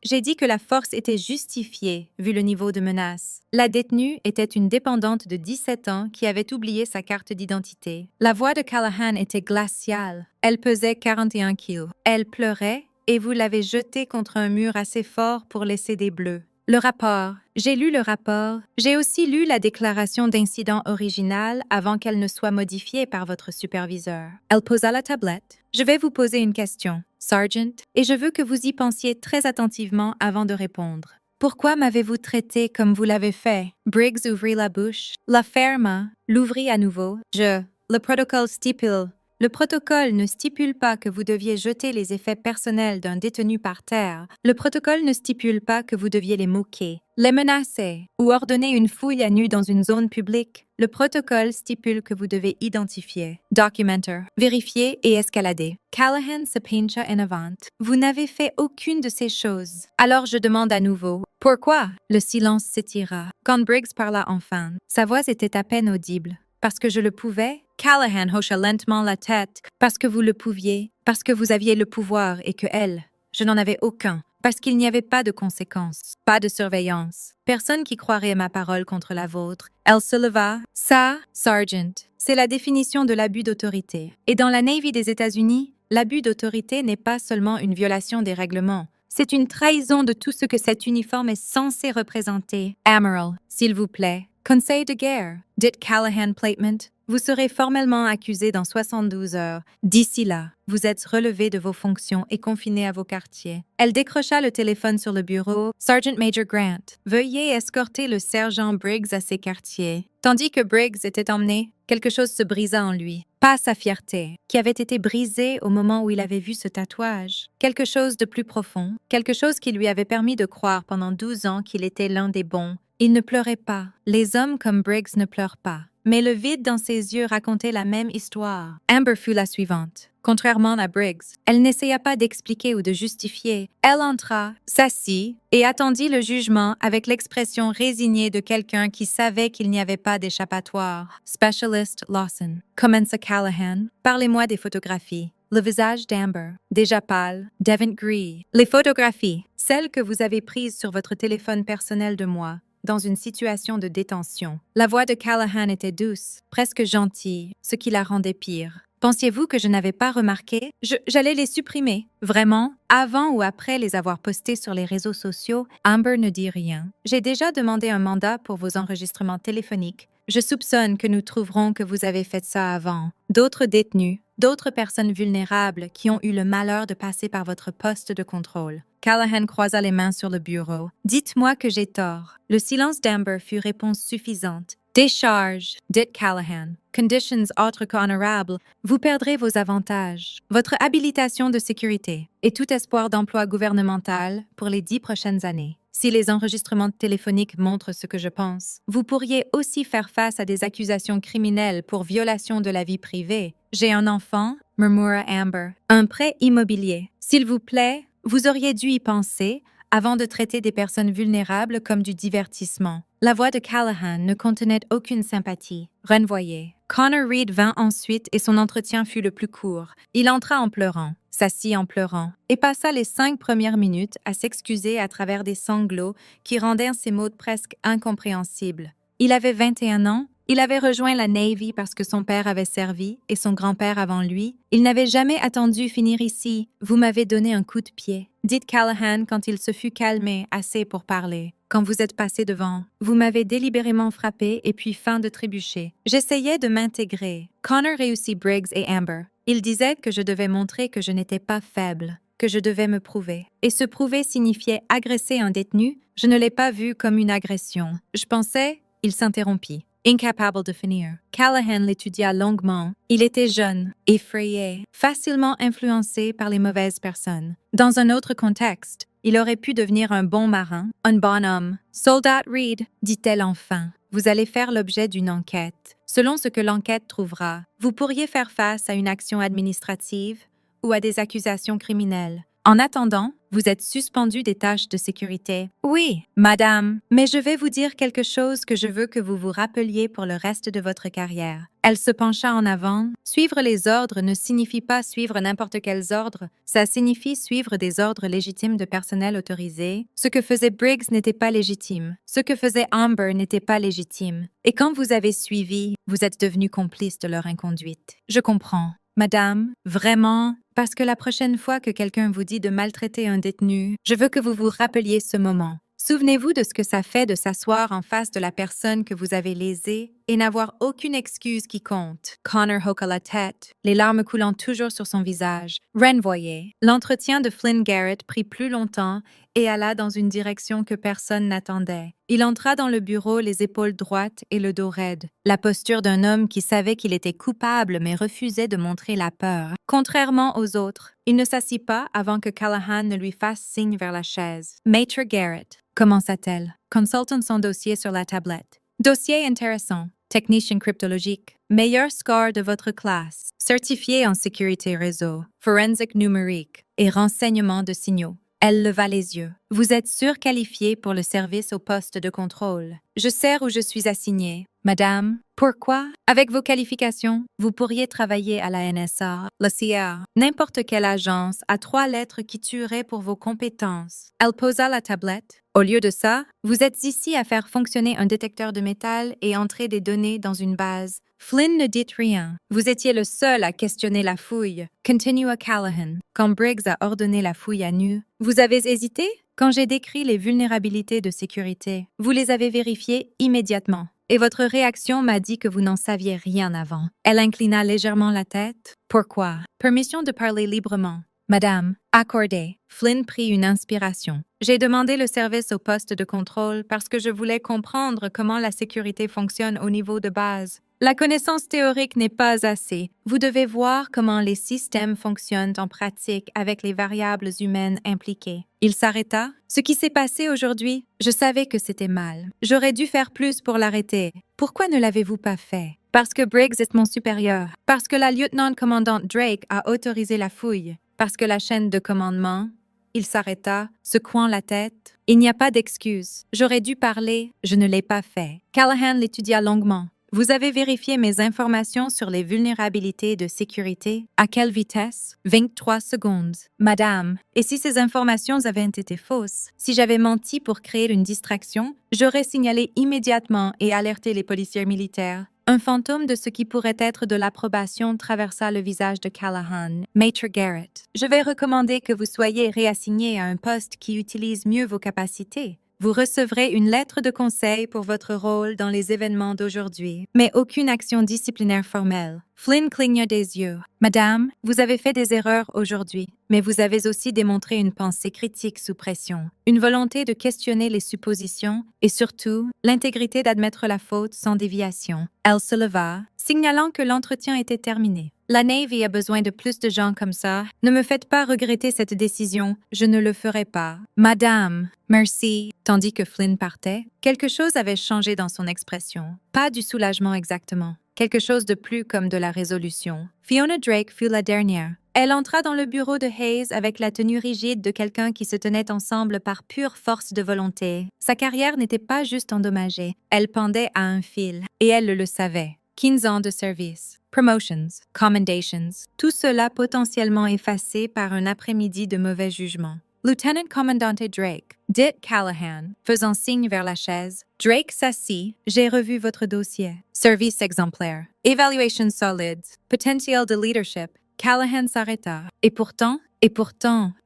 J'ai dit que la force était justifiée, vu le niveau de menace. La détenue était une dépendante de 17 ans qui avait oublié sa carte d'identité. La voix de Callahan était glaciale. Elle pesait 41 kilos. Elle pleurait et vous l'avez jetée contre un mur assez fort pour laisser des bleus. Le rapport. J'ai lu le rapport. J'ai aussi lu la déclaration d'incident originale avant qu'elle ne soit modifiée par votre superviseur. Elle posa la tablette. Je vais vous poser une question, Sergeant, et je veux que vous y pensiez très attentivement avant de répondre. Pourquoi m'avez-vous traité comme vous l'avez fait? Briggs ouvrit la bouche. La ferma, l'ouvrit à nouveau. Le protocole stipule. Le protocole ne stipule pas que vous deviez jeter les effets personnels d'un détenu par terre. Le protocole ne stipule pas que vous deviez les moquer, les menacer ou ordonner une fouille à nu dans une zone publique. Le protocole stipule que vous devez identifier, documenter, vérifier et escalader. Callahan se pencha en avant. Vous n'avez fait aucune de ces choses. Alors je demande à nouveau, pourquoi? Le silence s'étira. Quand Briggs parla enfin, sa voix était à peine audible. Parce que je le pouvais? Callahan hocha lentement la tête. Parce que vous le pouviez, parce que vous aviez le pouvoir et que elle, je n'en avais aucun. Parce qu'il n'y avait pas de conséquences, pas de surveillance. Personne qui croirait ma parole contre la vôtre. Elle se leva. Ça, Sergeant, c'est la définition de l'abus d'autorité. Et dans la Navy des États-Unis, l'abus d'autorité n'est pas seulement une violation des règlements. C'est une trahison de tout ce que cet uniforme est censé représenter. Admiral, s'il vous plaît. Conseil de guerre, dit Callahan Platement. Vous serez formellement accusé dans 72 heures. D'ici là, vous êtes relevé de vos fonctions et confiné à vos quartiers. Elle décrocha le téléphone sur le bureau. Sergeant Major Grant, veuillez escorter le sergent Briggs à ses quartiers. Tandis que Briggs était emmené, quelque chose se brisa en lui. Pas sa fierté, qui avait été brisée au moment où il avait vu ce tatouage. Quelque chose de plus profond, quelque chose qui lui avait permis de croire pendant 12 ans qu'il était l'un des bons. Il ne pleurait pas. Les hommes comme Briggs ne pleurent pas. Mais le vide dans ses yeux racontait la même histoire. Amber fut la suivante. Contrairement à Briggs, elle n'essaya pas d'expliquer ou de justifier. Elle entra, s'assit et attendit le jugement avec l'expression résignée de quelqu'un qui savait qu'il n'y avait pas d'échappatoire. Specialist Lawson. Commença Callahan. Parlez-moi des photographies. Le visage d'Amber, déjà pâle, Devant gris. Les photographies, celles que vous avez prises sur votre téléphone personnel de moi, dans une situation de détention. La voix de Callahan était douce, presque gentille, ce qui la rendait pire. Pensiez-vous que je n'avais pas remarqué? J'allais les supprimer. Vraiment? Avant ou après les avoir postés sur les réseaux sociaux, Amber ne dit rien. J'ai déjà demandé un mandat pour vos enregistrements téléphoniques. Je soupçonne que nous trouverons que vous avez fait ça avant. D'autres détenus, d'autres personnes vulnérables qui ont eu le malheur de passer par votre poste de contrôle. Callahan croisa les mains sur le bureau. Dites-moi que j'ai tort. Le silence d'Amber fut réponse suffisante. Décharge, dit Callahan. Conditions autres qu'honorables, vous perdrez vos avantages, votre habilitation de sécurité et tout espoir d'emploi gouvernemental pour les 10 prochaines années. Si les enregistrements téléphoniques montrent ce que je pense, vous pourriez aussi faire face à des accusations criminelles pour violation de la vie privée. J'ai un enfant, murmura Amber. Un prêt immobilier. S'il vous plaît, vous auriez dû y penser avant de traiter des personnes vulnérables comme du divertissement. La voix de Callahan ne contenait aucune sympathie. Renvoyé. Connor Reed vint ensuite et son entretien fut le plus court. Il entra en pleurant, s'assit en pleurant et passa les 5 premières minutes à s'excuser à travers des sanglots qui rendaient ses mots presque incompréhensibles. Il avait 21 ans. Il avait rejoint la Navy parce que son père avait servi et son grand-père avant lui. Il n'avait jamais attendu finir ici. Vous m'avez donné un coup de pied, dit Callahan quand il se fut calmé assez pour parler. Quand vous êtes passé devant, vous m'avez délibérément frappé et puis fin de trébucher. J'essayais de m'intégrer. Connor réussit Briggs et Amber. Il disait que je devais montrer que je n'étais pas faible, que je devais me prouver. Et se prouver signifiait agresser un détenu. Je ne l'ai pas vu comme une agression. Je pensais, il s'interrompit. Incapable de finir. Callahan l'étudia longuement. Il était jeune, effrayé, facilement influencé par les mauvaises personnes. Dans un autre contexte, il aurait pu devenir un bon marin, un bon homme. Soldat Reed, dit-elle enfin, vous allez faire l'objet d'une enquête. Selon ce que l'enquête trouvera, vous pourriez faire face à une action administrative ou à des accusations criminelles. En attendant, vous êtes suspendu des tâches de sécurité. Oui, madame, mais je vais vous dire quelque chose que je veux que vous vous rappeliez pour le reste de votre carrière. Elle se pencha en avant. Suivre les ordres ne signifie pas suivre n'importe quels ordres. Ça signifie suivre des ordres légitimes de personnel autorisé. Ce que faisait Briggs n'était pas légitime. Ce que faisait Amber n'était pas légitime. Et quand vous avez suivi, vous êtes devenu complice de leur inconduite. Je comprends. Madame, vraiment, parce que la prochaine fois que quelqu'un vous dit de maltraiter un détenu, je veux que vous vous rappeliez ce moment. Souvenez-vous de ce que ça fait de s'asseoir en face de la personne que vous avez lésée et n'avoir aucune excuse qui compte. Connor hocha la tête, les larmes coulant toujours sur son visage. Renvoyé. L'entretien de Flynn Garrett prit plus longtemps et alla dans une direction que personne n'attendait. Il entra dans le bureau les épaules droites et le dos raide, la posture d'un homme qui savait qu'il était coupable mais refusait de montrer la peur. Contrairement aux autres, il ne s'assit pas avant que Callahan ne lui fasse signe vers la chaise. Maître Garrett, commença-t-elle, consultant son dossier sur la tablette. Dossier intéressant. Technicien cryptologique. Meilleur score de votre classe. Certifié en sécurité réseau, forensique numérique et renseignement de signaux. Elle leva les yeux. Vous êtes surqualifié pour le service au poste de contrôle. Je sais où je suis assignée. Madame, pourquoi? Avec vos qualifications, vous pourriez travailler à la NSA, la CIA, n'importe quelle agence à 3 lettres qui tuerait pour vos compétences. Elle posa la tablette. Au lieu de ça, vous êtes ici à faire fonctionner un détecteur de métal et entrer des données dans une base. Flynn ne dit rien. Vous étiez le seul à questionner la fouille, continua Callahan. Quand Briggs a ordonné la fouille à nu, vous avez hésité? Quand j'ai décrit les vulnérabilités de sécurité, vous les avez vérifiées immédiatement. Et votre réaction m'a dit que vous n'en saviez rien avant. Elle inclina légèrement la tête. Pourquoi? Permission de parler librement. Madame, accordé. Flynn prit une inspiration. J'ai demandé le service au poste de contrôle parce que je voulais comprendre comment la sécurité fonctionne au niveau de base. La connaissance théorique n'est pas assez. Vous devez voir comment les systèmes fonctionnent en pratique avec les variables humaines impliquées. Il s'arrêta. Ce qui s'est passé aujourd'hui, je savais que c'était mal. J'aurais dû faire plus pour l'arrêter. Pourquoi ne l'avez-vous pas fait? Parce que Briggs est mon supérieur. Parce que la lieutenant-commandante Drake a autorisé la fouille. Parce que la chaîne de commandement... Il s'arrêta, secouant la tête. Il n'y a pas d'excuse. J'aurais dû parler, je ne l'ai pas fait. Callahan l'étudia longuement. Vous avez vérifié mes informations sur les vulnérabilités de sécurité? À quelle vitesse? 23 secondes. Madame, et si ces informations avaient été fausses? Si j'avais menti pour créer une distraction, j'aurais signalé immédiatement et alerté les policiers militaires. Un fantôme de ce qui pourrait être de l'approbation traversa le visage de Callahan. Maître Garrett, je vais recommander que vous soyez réassigné à un poste qui utilise mieux vos capacités. Vous recevrez une lettre de conseil pour votre rôle dans les événements d'aujourd'hui, mais aucune action disciplinaire formelle. Flynn cligna des yeux. Madame, vous avez fait des erreurs aujourd'hui, mais vous avez aussi démontré une pensée critique sous pression, une volonté de questionner les suppositions et surtout l'intégrité d'admettre la faute sans déviation. Elle se leva, signalant que l'entretien était terminé. La Navy a besoin de plus de gens comme ça. Ne me faites pas regretter cette décision. Je ne le ferai pas. Madame, merci. Tandis que Flynn partait, quelque chose avait changé dans son expression. Pas du soulagement exactement. Quelque chose de plus comme de la résolution. Fiona Drake fut la dernière. Elle entra dans le bureau de Hayes avec la tenue rigide de quelqu'un qui se tenait ensemble par pure force de volonté. Sa carrière n'était pas juste endommagée. Elle pendait à un fil. Et elle le savait. 15 ans de service. Promotions, commendations, tout cela potentiellement effacé par un après-midi de mauvais jugement. Lieutenant Commandante Drake, dit Callahan, faisant signe vers la chaise. Drake s'assit. J'ai revu votre dossier. Service exemplaire. Évaluation solide. Potentiel de leadership. Callahan s'arrêta. Et pourtant,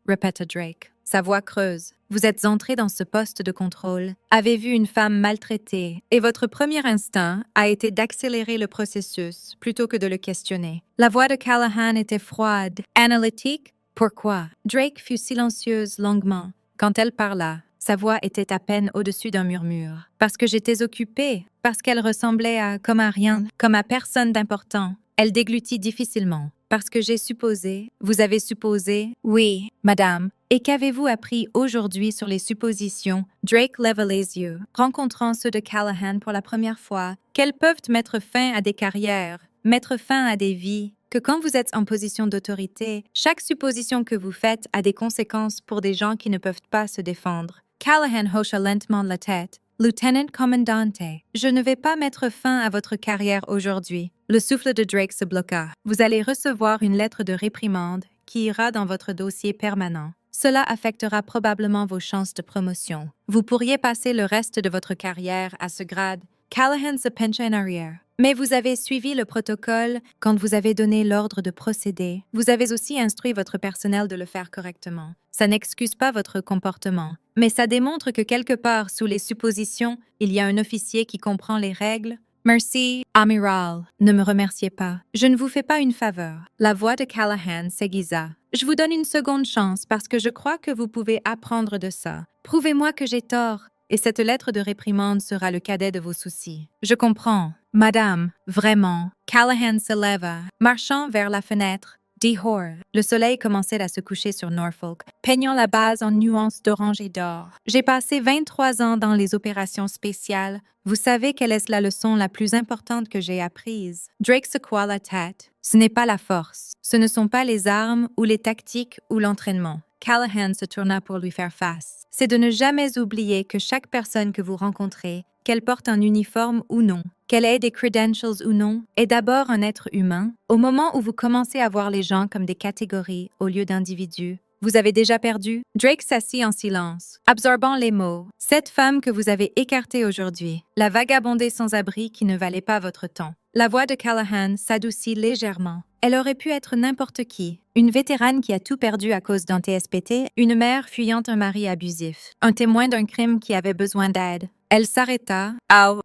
répéta Drake. Sa voix creuse. Vous êtes entré dans ce poste de contrôle, avez vu une femme maltraitée, et votre premier instinct a été d'accélérer le processus plutôt que de le questionner. La voix de Callahan était froide, analytique. Pourquoi? Drake fut silencieuse longuement. Quand elle parla, sa voix était à peine au-dessus d'un murmure. Parce que j'étais occupée, parce qu'elle ressemblait comme à rien, comme à personne d'important. Elle déglutit difficilement. Parce que j'ai supposé, vous avez supposé, oui, madame. Et qu'avez-vous appris aujourd'hui sur les suppositions? Drake leva les yeux, rencontrant ceux de Callahan pour la première fois, qu'elles peuvent mettre fin à des carrières, mettre fin à des vies, que quand vous êtes en position d'autorité, chaque supposition que vous faites a des conséquences pour des gens qui ne peuvent pas se défendre. Callahan hocha lentement la tête. Lieutenant Commandante, je ne vais pas mettre fin à votre carrière aujourd'hui. Le souffle de Drake se bloqua. Vous allez recevoir une lettre de réprimande qui ira dans votre dossier permanent. Cela affectera probablement vos chances de promotion. Vous pourriez passer le reste de votre carrière à ce grade. Callahan se pencha en arrière. Mais vous avez suivi le protocole quand vous avez donné l'ordre de procéder. Vous avez aussi instruit votre personnel de le faire correctement. Ça n'excuse pas votre comportement, mais ça démontre que quelque part sous les suppositions, il y a un officier qui comprend les règles. Merci, amiral. Ne me remerciez pas. Je ne vous fais pas une faveur. La voix de Callahan s'aiguisa. Je vous donne une seconde chance parce que je crois que vous pouvez apprendre de ça. Prouvez-moi que j'ai tort. Et cette lettre de réprimande sera le cadet de vos soucis. Je comprends. Madame, vraiment. Callahan se leva, marchant vers la fenêtre. Dehors, le soleil commençait à se coucher sur Norfolk, peignant la base en nuances d'orange et d'or. J'ai passé 23 ans dans les opérations spéciales. Vous savez quelle est la leçon la plus importante que j'ai apprise? Drake secoua la tête. Ce n'est pas la force. Ce ne sont pas les armes ou les tactiques ou l'entraînement. Callahan se tourna pour lui faire face. C'est de ne jamais oublier que chaque personne que vous rencontrez, qu'elle porte un uniforme ou non, qu'elle ait des credentials ou non, est d'abord un être humain. Au moment où vous commencez à voir les gens comme des catégories au lieu d'individus, vous avez déjà perdu? Drake s'assit en silence, absorbant les mots. Cette femme que vous avez écartée aujourd'hui, la vagabondée sans abri qui ne valait pas votre temps. La voix de Callahan s'adoucit légèrement. Elle aurait pu être n'importe qui. Une vétérane qui a tout perdu à cause d'un TSPT, une mère fuyant un mari abusif, un témoin d'un crime qui avait besoin d'aide. Elle s'arrêta,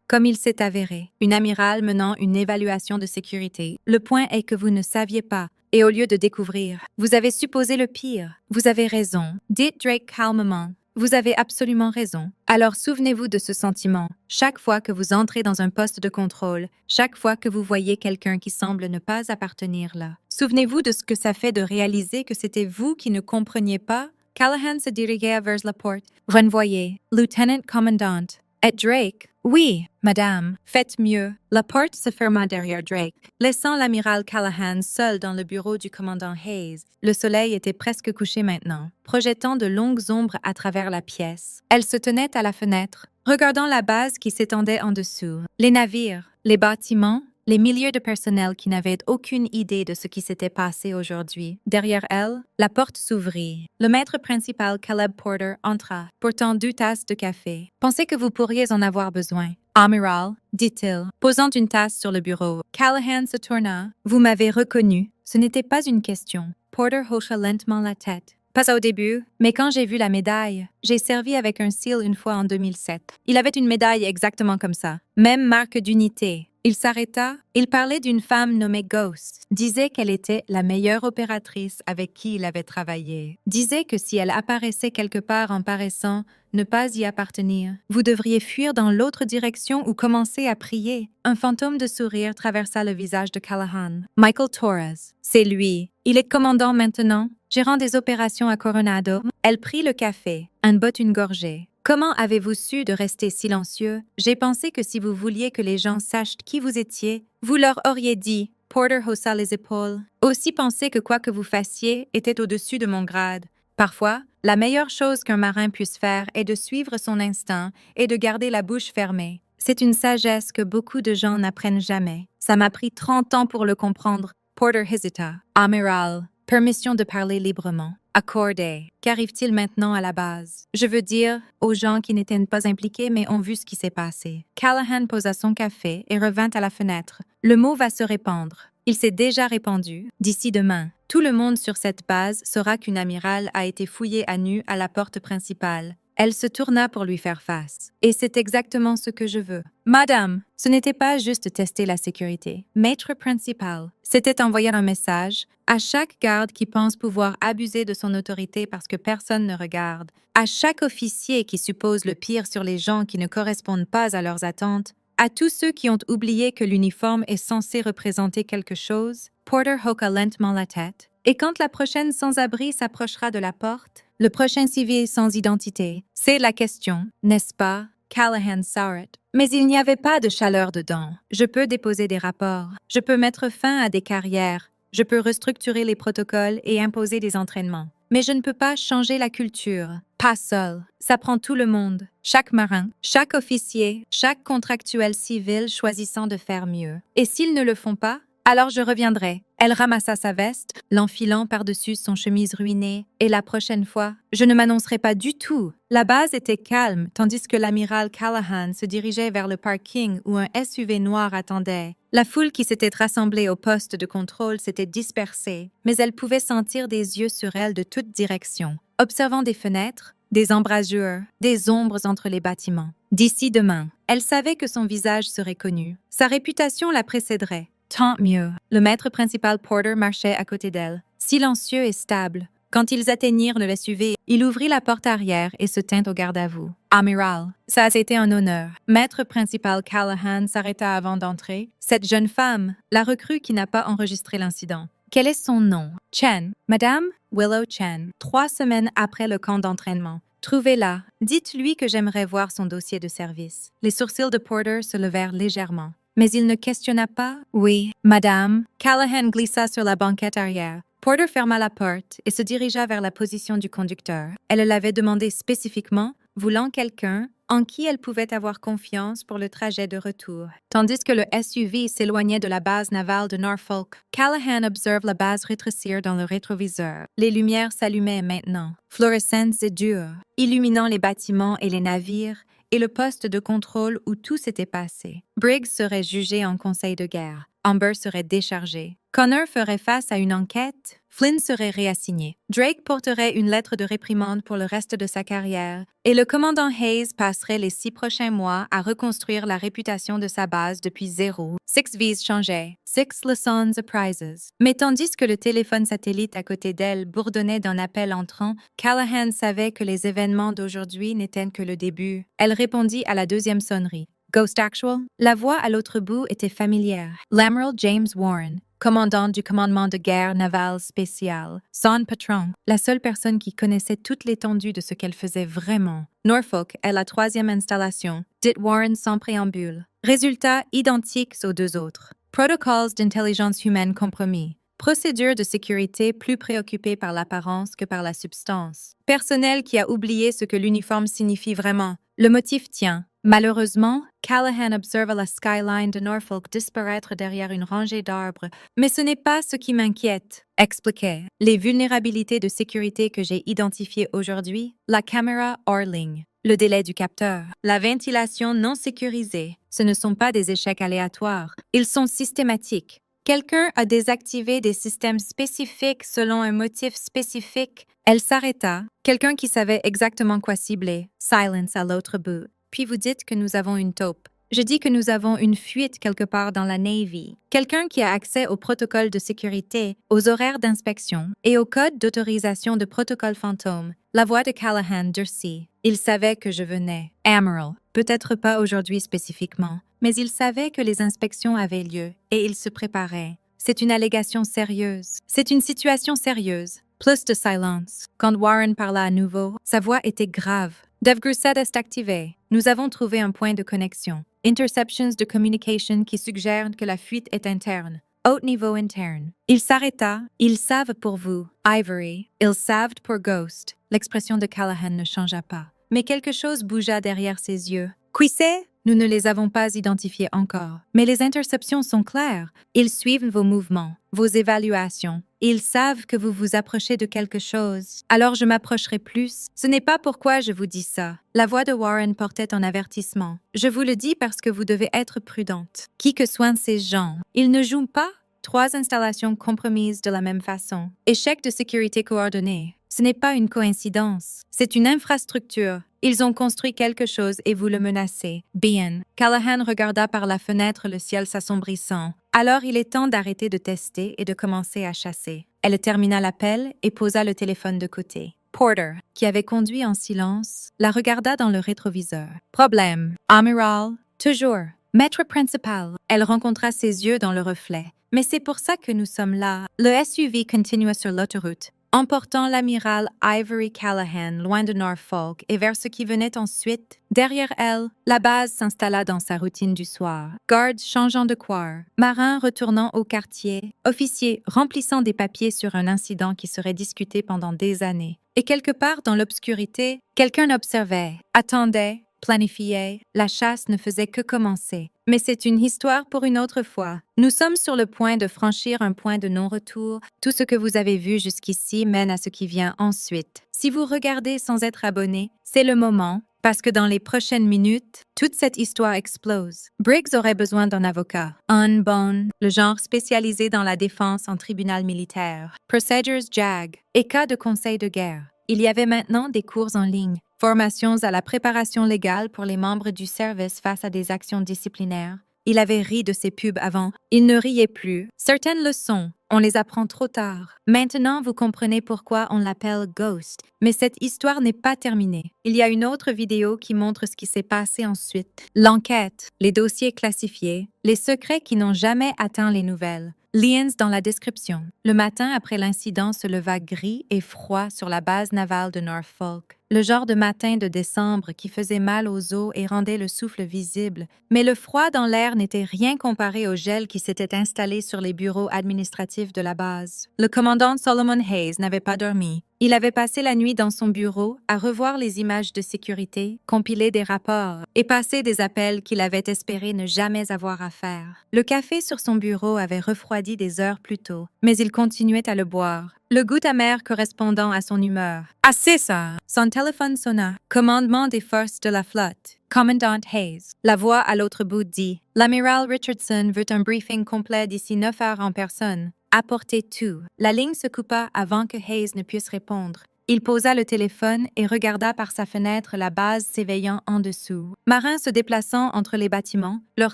comme il s'est avéré, une amirale menant une évaluation de sécurité. Le point est que vous ne saviez pas. Et au lieu de découvrir, vous avez supposé le pire. Vous avez raison, dit Drake calmement. Vous avez absolument raison. Alors souvenez-vous de ce sentiment. Chaque fois que vous entrez dans un poste de contrôle, chaque fois que vous voyez quelqu'un qui semble ne pas appartenir là, souvenez-vous de ce que ça fait de réaliser que c'était vous qui ne compreniez pas. Callahan se dirigea vers la porte. Renvoyez, Lieutenant Commandant. Et Drake? Oui, madame. Faites mieux. La porte se ferma derrière Drake, laissant l'amiral Callahan seul dans le bureau du commandant Hayes. Le soleil était presque couché maintenant, projetant de longues ombres à travers la pièce. Elle se tenait à la fenêtre, regardant la base qui s'étendait en dessous. Les navires, les bâtiments, les milliers de personnels qui n'avaient aucune idée de ce qui s'était passé aujourd'hui. Derrière elle, la porte s'ouvrit. Le maître principal, Caleb Porter, entra, portant 2 tasses de café. « Pensez que vous pourriez en avoir besoin. »« Amiral, dit-il, posant une tasse sur le bureau. Callahan se tourna. « Vous m'avez reconnu. » Ce n'était pas une question. Porter hocha lentement la tête. Pas au début, mais quand j'ai vu la médaille, j'ai servi avec un SEAL une fois en 2007. Il avait une médaille exactement comme ça, même marque d'unité. Il s'arrêta, il parlait d'une femme nommée Ghost, disait qu'elle était la meilleure opératrice avec qui il avait travaillé, disait que si elle apparaissait quelque part en paraissant ne pas y appartenir, vous devriez fuir dans l'autre direction ou commencer à prier. Un fantôme de sourire traversa le visage de Callahan. Michael Torres, c'est lui. Il est commandant maintenant, gérant des opérations à Coronado. Elle prit le café, en botte une gorgée. Comment avez-vous su de rester silencieux? J'ai pensé que si vous vouliez que les gens sachent qui vous étiez, vous leur auriez dit. Porter haussa les épaules. Aussi pensé que quoi que vous fassiez était au-dessus de mon grade. Parfois, la meilleure chose qu'un marin puisse faire est de suivre son instinct et de garder la bouche fermée. C'est une sagesse que beaucoup de gens n'apprennent jamais. Ça m'a pris 30 ans pour le comprendre. Porter hésita. Amiral, permission de parler librement. Accordé. Qu'arrive-t-il maintenant à la base? Je veux dire, aux gens qui n'étaient pas impliqués mais ont vu ce qui s'est passé. Callahan posa son café et revint à la fenêtre. Le mot va se répandre. Il s'est déjà répandu. D'ici demain, tout le monde sur cette base saura qu'une amirale a été fouillée à nu à la porte principale. Elle se tourna pour lui faire face. Et c'est exactement ce que je veux. Madame, ce n'était pas juste tester la sécurité. Maître principal, c'était envoyer un message à chaque garde qui pense pouvoir abuser de son autorité parce que personne ne regarde, à chaque officier qui suppose le pire sur les gens qui ne correspondent pas à leurs attentes, à tous ceux qui ont oublié que l'uniforme est censé représenter quelque chose. Porter hoqua lentement la tête. Et quand la prochaine sans-abri s'approchera de la porte, le prochain civil sans identité, c'est la question, n'est-ce pas? Callahan s'arrête. Mais il n'y avait pas de chaleur dedans. Je peux déposer des rapports. Je peux mettre fin à des carrières. Je peux restructurer les protocoles et imposer des entraînements. Mais je ne peux pas changer la culture. Pas seul. Ça prend tout le monde. Chaque marin, chaque officier, chaque contractuel civil choisissant de faire mieux. Et s'ils ne le font pas, alors je reviendrai. Elle ramassa sa veste, l'enfilant par-dessus son chemise ruinée, et la prochaine fois, je ne m'annoncerai pas du tout. La base était calme, tandis que l'amiral Callahan se dirigeait vers le parking où un SUV noir attendait. La foule qui s'était rassemblée au poste de contrôle s'était dispersée, mais elle pouvait sentir des yeux sur elle de toutes directions, observant des fenêtres, des embrasures, des ombres entre les bâtiments. D'ici demain, elle savait que son visage serait connu. Sa réputation la précéderait. Tant mieux. Le maître principal Porter marchait à côté d'elle, silencieux et stable. Quand ils atteignirent le SUV, il ouvrit la porte arrière et se tint au garde-à-vous. Amiral, ça a été un honneur. Maître principal Callahan s'arrêta avant d'entrer. Cette jeune femme, la recrue qui n'a pas enregistré l'incident. Quel est son nom? Chen. Madame Willow Chen. 3 semaines après le camp d'entraînement. Trouvez-la. Dites-lui que j'aimerais voir son dossier de service. Les sourcils de Porter se levèrent légèrement. Mais il ne questionna pas. Oui, madame. Callahan glissa sur la banquette arrière. Porter ferma la porte et se dirigea vers la position du conducteur. Elle l'avait demandé spécifiquement, voulant quelqu'un en qui elle pouvait avoir confiance pour le trajet de retour. Tandis que le SUV s'éloignait de la base navale de Norfolk, Callahan observe la base rétrécir dans le rétroviseur. Les lumières s'allumaient maintenant, fluorescentes et dures, illuminant les bâtiments et les navires, et le poste de contrôle où tout s'était passé. Briggs serait jugé en conseil de guerre. Amber serait déchargé. Connor ferait face à une enquête. Flynn serait réassigné. Drake porterait une lettre de réprimande pour le reste de sa carrière. Et le commandant Hayes passerait les 6 prochains mois à reconstruire la réputation de sa base depuis zéro. 6 vies changeaient. 6 lessons et prizes. Mais tandis que le téléphone satellite à côté d'elle bourdonnait d'un appel entrant, Callahan savait que les événements d'aujourd'hui n'étaient que le début. Elle répondit à la 2e sonnerie. Ghost Actual? La voix à l'autre bout était familière. L'Admiral James Warren, commandant du commandement de guerre naval spécial. Son patron, la seule personne qui connaissait toute l'étendue de ce qu'elle faisait vraiment. Norfolk est la 3e installation. Dit Warren sans préambule. Résultats identiques aux 2 autres. Protocoles d'intelligence humaine compromis. Procédure de sécurité plus préoccupée par l'apparence que par la substance. Personnel qui a oublié ce que l'uniforme signifie vraiment. Le motif tient. Malheureusement, Callahan observa la skyline de Norfolk disparaître derrière une rangée d'arbres. Mais ce n'est pas ce qui m'inquiète. Expliquait. Les vulnérabilités de sécurité que j'ai identifiées aujourd'hui, la caméra hors ligne, le délai du capteur, la ventilation non sécurisée, ce ne sont pas des échecs aléatoires. Ils sont systématiques. Quelqu'un a désactivé des systèmes spécifiques selon un motif spécifique. Elle s'arrêta. Quelqu'un qui savait exactement quoi cibler. Silence à l'autre bout. Puis vous dites que nous avons une taupe. Je dis que nous avons une fuite quelque part dans la Navy. Quelqu'un qui a accès aux protocoles de sécurité, aux horaires d'inspection et au code d'autorisation de protocole fantôme. La voix de Callahan durcit. Il savait que je venais. Amaral. Peut-être pas aujourd'hui spécifiquement, mais il savait que les inspections avaient lieu et il se préparait. C'est une allégation sérieuse. C'est une situation sérieuse. Plus de silence. Quand Warren parla à nouveau, sa voix était grave. DevGruset est activé. Nous avons trouvé un point de connexion. Interceptions de communication qui suggèrent que la fuite est interne. Haut niveau interne. Il s'arrêta. Ils savent pour vous, Ivory. Ils savent pour Ghost. L'expression de Callahan ne changea pas. Mais quelque chose bougea derrière ses yeux. Qui c'est? Nous ne les avons pas identifiés encore. Mais les interceptions sont claires. Ils suivent vos mouvements, vos évaluations. Ils savent que vous vous approchez de quelque chose. Alors je m'approcherai plus. Ce n'est pas pourquoi je vous dis ça. La voix de Warren portait un avertissement. Je vous le dis parce que vous devez être prudente. Qui que soient ces gens, ils ne jouent pas. 3 installations compromises de la même façon. Échec de sécurité coordonné. Ce n'est pas une coïncidence. C'est une infrastructure. Ils ont construit quelque chose et vous le menacez. Bien. Callahan regarda par la fenêtre le ciel s'assombrissant. Alors il est temps d'arrêter de tester et de commencer à chasser. Elle termina l'appel et posa le téléphone de côté. Porter, qui avait conduit en silence, la regarda dans le rétroviseur. Problème. Amiral. Toujours. Maître principal. Elle rencontra ses yeux dans le reflet. Mais c'est pour ça que nous sommes là. Le SUV continua sur l'autoroute, emportant l'amiral Ivory Callahan loin de Norfolk et vers ce qui venait ensuite. Derrière elle, la base s'installa dans sa routine du soir. Gardes changeant de quart, marins retournant au quartier, officiers remplissant des papiers sur un incident qui serait discuté pendant des années. Et quelque part dans l'obscurité, quelqu'un observait, attendait, planifiait. La chasse ne faisait que commencer. Mais c'est une histoire pour une autre fois. Nous sommes sur le point de franchir un point de non-retour. Tout ce que vous avez vu jusqu'ici mène à ce qui vient ensuite. Si vous regardez sans être abonné, c'est le moment, parce que dans les prochaines minutes, toute cette histoire explose. Briggs aurait besoin d'un avocat. Un bon, le genre spécialisé dans la défense en tribunal militaire. Procedures JAG et cas de conseil de guerre. Il y avait maintenant des cours en ligne. Formations à la préparation légale pour les membres du service face à des actions disciplinaires. Il avait ri de ces pubs avant. Il ne riait plus. Certaines leçons, on les apprend trop tard. Maintenant, vous comprenez pourquoi on l'appelle Ghost. Mais cette histoire n'est pas terminée. Il y a une autre vidéo qui montre ce qui s'est passé ensuite. L'enquête, les dossiers classifiés, les secrets qui n'ont jamais atteint les nouvelles. Liens dans la description. Le matin après l'incident se leva gris et froid sur la base navale de Norfolk. Le genre de matin de décembre qui faisait mal aux os et rendait le souffle visible. Mais le froid dans l'air n'était rien comparé au gel qui s'était installé sur les bureaux administratifs de la base. Le commandant Solomon Hayes n'avait pas dormi. Il avait passé la nuit dans son bureau à revoir les images de sécurité, compiler des rapports et passer des appels qu'il avait espéré ne jamais avoir à faire. Le café sur son bureau avait refroidi des heures plus tôt, mais il continuait à le boire, le goût amer correspondant à son humeur. « Assez ça! » Son téléphone sonna. Commandement des forces de la flotte. Commandant Hayes. La voix à l'autre bout dit « L'amiral Richardson veut un briefing complet d'ici 9 heures en personne. Apportez tout. » La ligne se coupa avant que Hayes ne puisse répondre. Il posa le téléphone et regarda par sa fenêtre la base s'éveillant en dessous. Marins se déplaçant entre les bâtiments, leur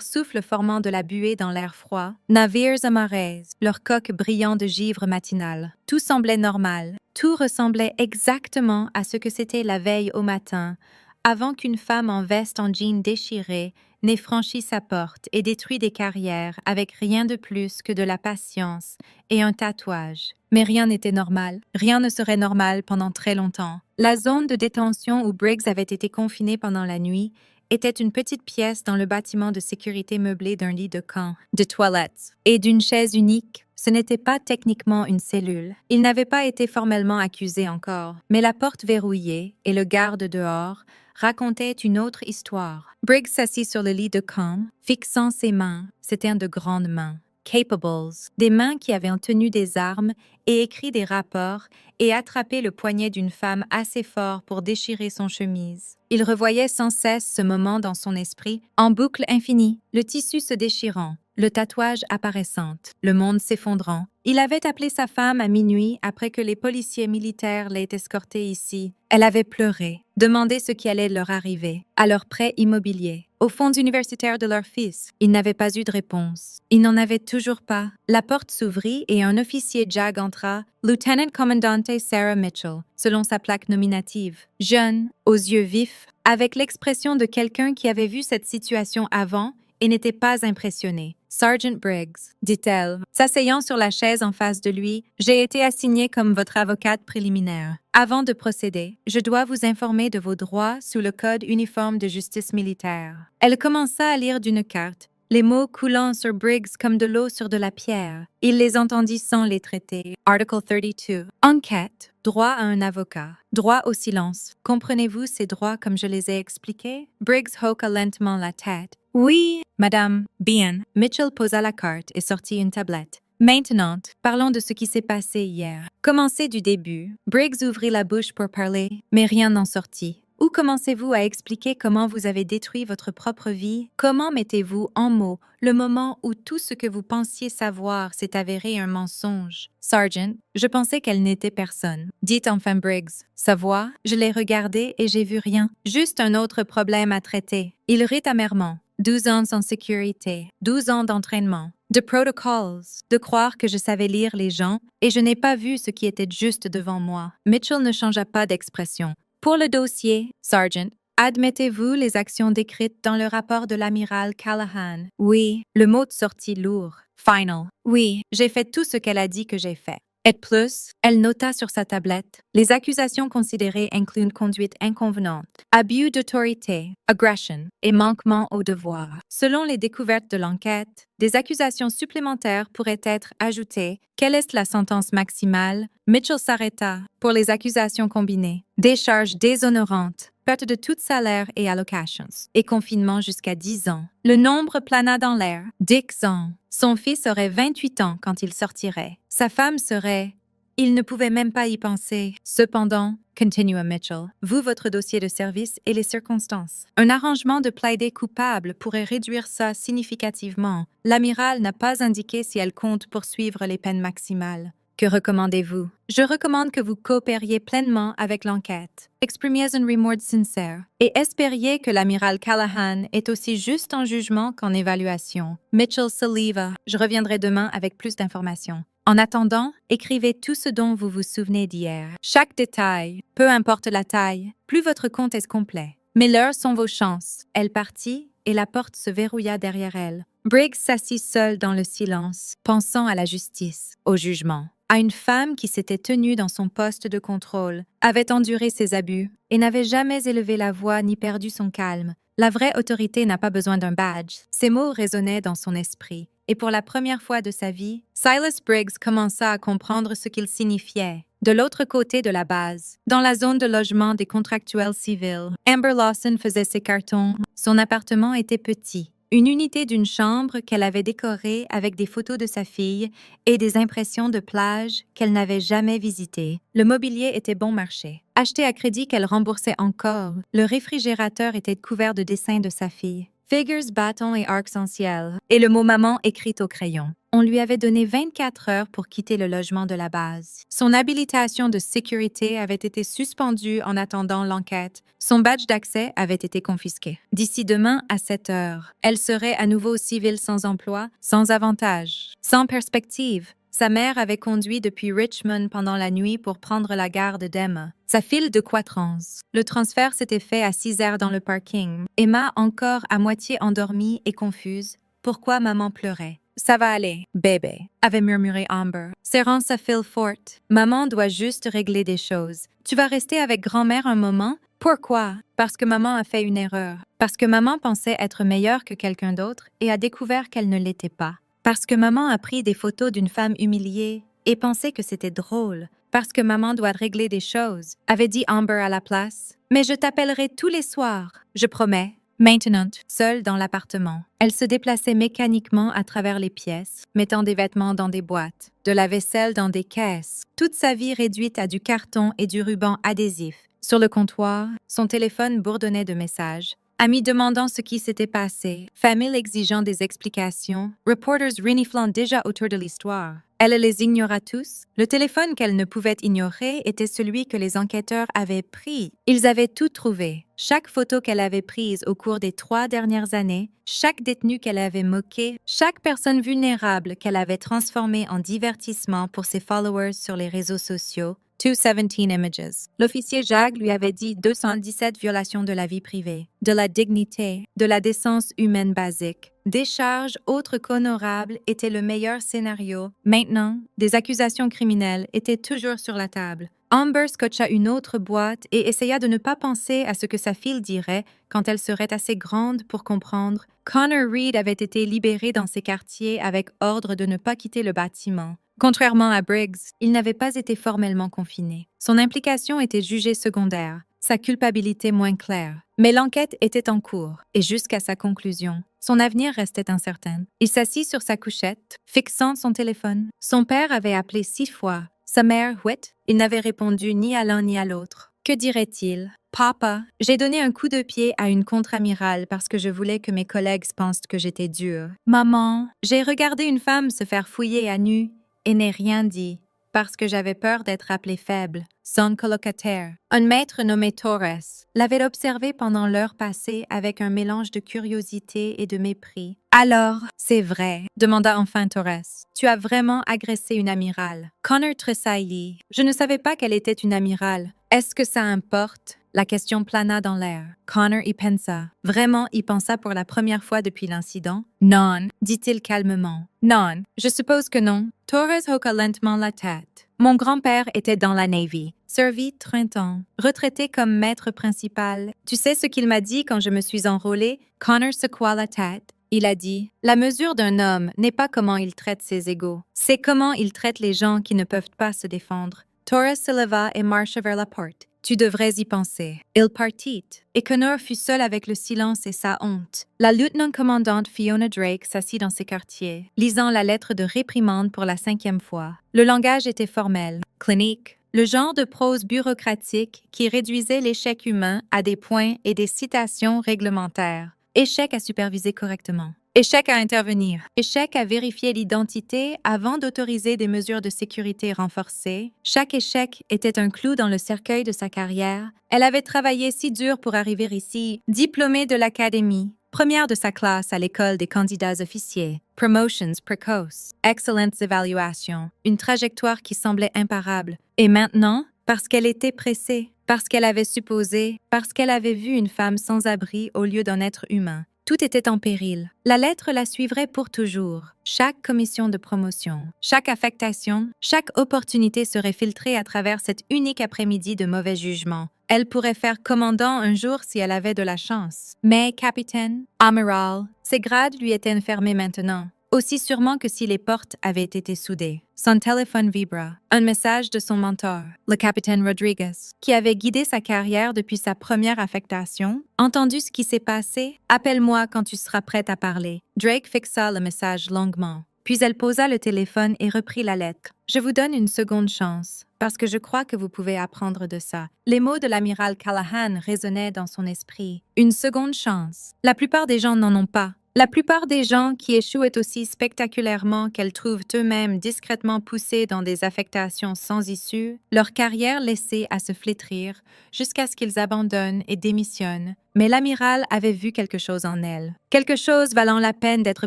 souffle formant de la buée dans l'air froid. Navires amarrés, leurs coques brillant de givre matinale. Tout semblait normal. Tout ressemblait exactement à ce que c'était la veille au matin, avant qu'une femme en veste en jean déchiré n'ait franchi sa porte et détruit des carrières avec rien de plus que de la patience et un tatouage. Mais rien n'était normal. Rien ne serait normal pendant très longtemps. La zone de détention où Briggs avait été confiné pendant la nuit était une petite pièce dans le bâtiment de sécurité meublé d'un lit de camp, de toilettes et d'une chaise unique. Ce n'était pas techniquement une cellule. Il n'avait pas été formellement accusé encore, mais la porte verrouillée et le garde dehors racontaient une autre histoire. Briggs s'assit sur le lit de camp, fixant ses mains. C'étaient de grandes mains. Capables, des mains qui avaient tenu des armes et écrit des rapports et attrapé le poignet d'une femme assez fort pour déchirer son chemise. Il revoyait sans cesse ce moment dans son esprit, en boucle infinie, le tissu se déchirant, le tatouage apparaissante, le monde s'effondrant. Il avait appelé sa femme à minuit après que les policiers militaires l'aient escortée ici. Elle avait pleuré, demandé ce qui allait leur arriver, à leur prêt immobilier, aux fonds universitaires de leur fils. Il n'avait pas eu de réponse. Il n'en avait toujours pas. La porte s'ouvrit et un officier JAG entra, Lieutenant Commandante Sarah Mitchell, selon sa plaque nominative. Jeune, aux yeux vifs, avec l'expression de quelqu'un qui avait vu cette situation avant et n'était pas impressionné. Sergeant Briggs, dit-elle, s'asseyant sur la chaise en face de lui, j'ai été assignée comme votre avocate préliminaire. Avant de procéder, je dois vous informer de vos droits sous le Code uniforme de justice militaire. Elle commença à lire d'une carte, les mots coulant sur Briggs comme de l'eau sur de la pierre. Il les entendit sans les traiter. Article 32. Enquête. Droit à un avocat. Droit au silence. Comprenez-vous ces droits comme je les ai expliqués? Briggs hoqua lentement la tête. Oui, madame. Bien. Mitchell posa la carte et sortit une tablette. Maintenant, parlons de ce qui s'est passé hier. Commencez du début. Briggs ouvrit la bouche pour parler, mais rien n'en sortit. Où commencez-vous à expliquer comment vous avez détruit votre propre vie? Comment mettez-vous en mots le moment où tout ce que vous pensiez savoir s'est avéré un mensonge? Sergeant, je pensais qu'elle n'était personne. Dites enfin Briggs. Sa voix, je l'ai regardée et j'ai vu rien. Juste un autre problème à traiter. Il rit amèrement. 12 ans sans sécurité, 12 ans d'entraînement, de protocols, de croire que je savais lire les gens et je n'ai pas vu ce qui était juste devant moi. Mitchell ne changea pas d'expression. Pour le dossier, Sergeant, admettez-vous les actions décrites dans le rapport de l'amiral Callahan? Oui, le mot sortit lourd. Final. Oui, j'ai fait tout ce qu'elle a dit que j'ai fait. Et plus, elle nota sur sa tablette, les accusations considérées incluent conduite inconvenante, abus d'autorité, agression et manquement au devoir. Selon les découvertes de l'enquête, des accusations supplémentaires pourraient être ajoutées. Quelle est la sentence maximale? Mitchell s'arrêta pour les accusations combinées. Décharge déshonorante, perte de tout salaire et allocations, et confinement jusqu'à 10 ans. Le nombre plana dans l'air. 10 ans. Son fils aurait 28 ans quand il sortirait. Sa femme serait... Il ne pouvait même pas y penser. Cependant, continua Mitchell, vous, votre dossier de service et les circonstances. Un arrangement de plaider coupable pourrait réduire ça significativement. L'amiral n'a pas indiqué si elle compte poursuivre les peines maximales. Que recommandez-vous? Je recommande que vous coopériez pleinement avec l'enquête. Exprimiez un remords sincère et espériez que l'amiral Callahan est aussi juste en jugement qu'en évaluation. Mitchell saliva. Je reviendrai demain avec plus d'informations. En attendant, écrivez tout ce dont vous vous souvenez d'hier. Chaque détail, peu importe la taille, plus votre compte est complet. Mais l'heure sont vos chances. Elle partit et la porte se verrouilla derrière elle. Briggs s'assit seule dans le silence, pensant à la justice, au jugement, à une femme qui s'était tenue dans son poste de contrôle, avait enduré ses abus et n'avait jamais élevé la voix ni perdu son calme. La vraie autorité n'a pas besoin d'un badge. Ces mots résonnaient dans son esprit. Et pour la première fois de sa vie, Silas Briggs commença à comprendre ce qu'il signifiait. De l'autre côté de la base, dans la zone de logement des contractuels civils, Amber Lawson faisait ses cartons. Son appartement était petit. Une unité d'une chambre qu'elle avait décorée avec des photos de sa fille et des impressions de plage qu'elle n'avait jamais visitées. Le mobilier était bon marché. Acheté à crédit qu'elle remboursait encore, le réfrigérateur était couvert de dessins de sa fille. Figures, bâtons et arcs-en-ciel, et le mot maman écrit au crayon. On lui avait donné 24 heures pour quitter le logement de la base. Son habilitation de sécurité avait été suspendue en attendant l'enquête. Son badge d'accès avait été confisqué. D'ici demain à 7 heures, elle serait à nouveau civile sans emploi, sans avantage, sans perspective. Sa mère avait conduit depuis Richmond pendant la nuit pour prendre la garde d'Emma, sa fille de 4 ans. Le transfert s'était fait à 6 heures dans le parking. Emma, encore à moitié endormie et confuse, pourquoi maman pleurait. « Ça va aller, bébé », avait murmuré Amber, serrant sa fille forte. « Maman doit juste régler des choses. Tu vas rester avec grand-mère un moment? Pourquoi? Parce que maman a fait une erreur. Parce que maman pensait être meilleure que quelqu'un d'autre et a découvert qu'elle ne l'était pas. Parce que maman a pris des photos d'une femme humiliée et pensait que c'était drôle. Parce que maman doit régler des choses, avait dit Amber à la place. Mais je t'appellerai tous les soirs, je promets. Maintenant, seule dans l'appartement, elle se déplaçait mécaniquement à travers les pièces, mettant des vêtements dans des boîtes, de la vaisselle dans des caisses, toute sa vie réduite à du carton et du ruban adhésif. Sur le comptoir, son téléphone bourdonnait de messages. Amis demandant ce qui s'était passé, famille exigeant des explications, reporters reniflant déjà autour de l'histoire. Elle les ignora tous. Le téléphone qu'elle ne pouvait ignorer était celui que les enquêteurs avaient pris. Ils avaient tout trouvé. Chaque photo qu'elle avait prise au cours des 3 dernières années, chaque détenu qu'elle avait moqué, chaque personne vulnérable qu'elle avait transformée en divertissement pour ses followers sur les réseaux sociaux. 217 images. L'officier Jacques lui avait dit 217 violations de la vie privée, de la dignité, de la décence humaine basique. Des charges autres qu'honorables étaient le meilleur scénario. Maintenant, des accusations criminelles étaient toujours sur la table. Amber scotcha une autre boîte et essaya de ne pas penser à ce que sa fille dirait quand elle serait assez grande pour comprendre. Connor Reed avait été libéré dans ses quartiers avec ordre de ne pas quitter le bâtiment. Contrairement à Briggs, il n'avait pas été formellement confiné. Son implication était jugée secondaire, sa culpabilité moins claire. Mais l'enquête était en cours, et jusqu'à sa conclusion, son avenir restait incertain. Il s'assit sur sa couchette, fixant son téléphone. Son père avait appelé 6 fois. Sa mère, Whit, il n'avait répondu ni à l'un ni à l'autre. Que dirait-il? Papa, j'ai donné un coup de pied à une contre-amirale parce que je voulais que mes collègues pensent que j'étais dure. Maman, j'ai regardé une femme se faire fouiller à nu et n'ai rien dit, parce que j'avais peur d'être appelée faible. Son colocataire, un maître nommé Torres, l'avait observé pendant l'heure passée avec un mélange de curiosité et de mépris. Alors, c'est vrai, demanda enfin Torres. Tu as vraiment agressé une amirale. Connor tressaillit. Je ne savais pas qu'elle était une amirale. Est-ce que ça importe? La question plana dans l'air. Connor y pensa. Vraiment y pensa pour la première fois depuis l'incident? Non, dit-il calmement. Non, je suppose que non. Torres hoqua lentement la tête. Mon grand-père était dans la Navy, servi 30 ans, retraité comme maître principal. Tu sais ce qu'il m'a dit quand je me suis enrôlée? Connor secoua la tête. Il a dit, la mesure d'un homme n'est pas comment il traite ses égaux, c'est comment il traite les gens qui ne peuvent pas se défendre. Torres se leva et marcha vers la porte. Tu devrais y penser. Il partit, et Connor fut seul avec le silence et sa honte. La lieutenant-commandante Fiona Drake s'assit dans ses quartiers, lisant la lettre de réprimande pour la 5e fois. Le langage était formel, clinique, le genre de prose bureaucratique qui réduisait l'échec humain à des points et des citations réglementaires. Échec à superviser correctement. Échec à intervenir. Échec à vérifier l'identité avant d'autoriser des mesures de sécurité renforcées. Chaque échec était un clou dans le cercueil de sa carrière. Elle avait travaillé si dur pour arriver ici, diplômée de l'académie, première de sa classe à l'école des candidats officiers. Promotions précoces. Excellentes évaluations. Une trajectoire qui semblait imparable. Et maintenant, parce qu'elle était pressée, parce qu'elle avait supposé, parce qu'elle avait vu une femme sans abri au lieu d'un être humain. Tout était en péril. La lettre la suivrait pour toujours. Chaque commission de promotion, chaque affectation, chaque opportunité serait filtrée à travers cet unique après-midi de mauvais jugement. Elle pourrait faire commandant un jour si elle avait de la chance. Mais capitaine, amiral, ses grades lui étaient fermés maintenant. Aussi sûrement que si les portes avaient été soudées. Son téléphone vibra. Un message de son mentor, le capitaine Rodriguez, qui avait guidé sa carrière depuis sa première affectation. Entendu ce qui s'est passé? Appelle-moi quand tu seras prête à parler. Drake fixa le message longuement. Puis elle posa le téléphone et reprit la lettre. Je vous donne une seconde chance, parce que je crois que vous pouvez apprendre de ça. Les mots de l'amiral Callahan résonnaient dans son esprit. Une seconde chance. La plupart des gens n'en ont pas. La plupart des gens qui échouent aussi spectaculairement qu'elles trouvent eux-mêmes discrètement poussés dans des affectations sans issue, leur carrière laissée à se flétrir jusqu'à ce qu'ils abandonnent et démissionnent. Mais l'amiral avait vu quelque chose en elle. Quelque chose valant la peine d'être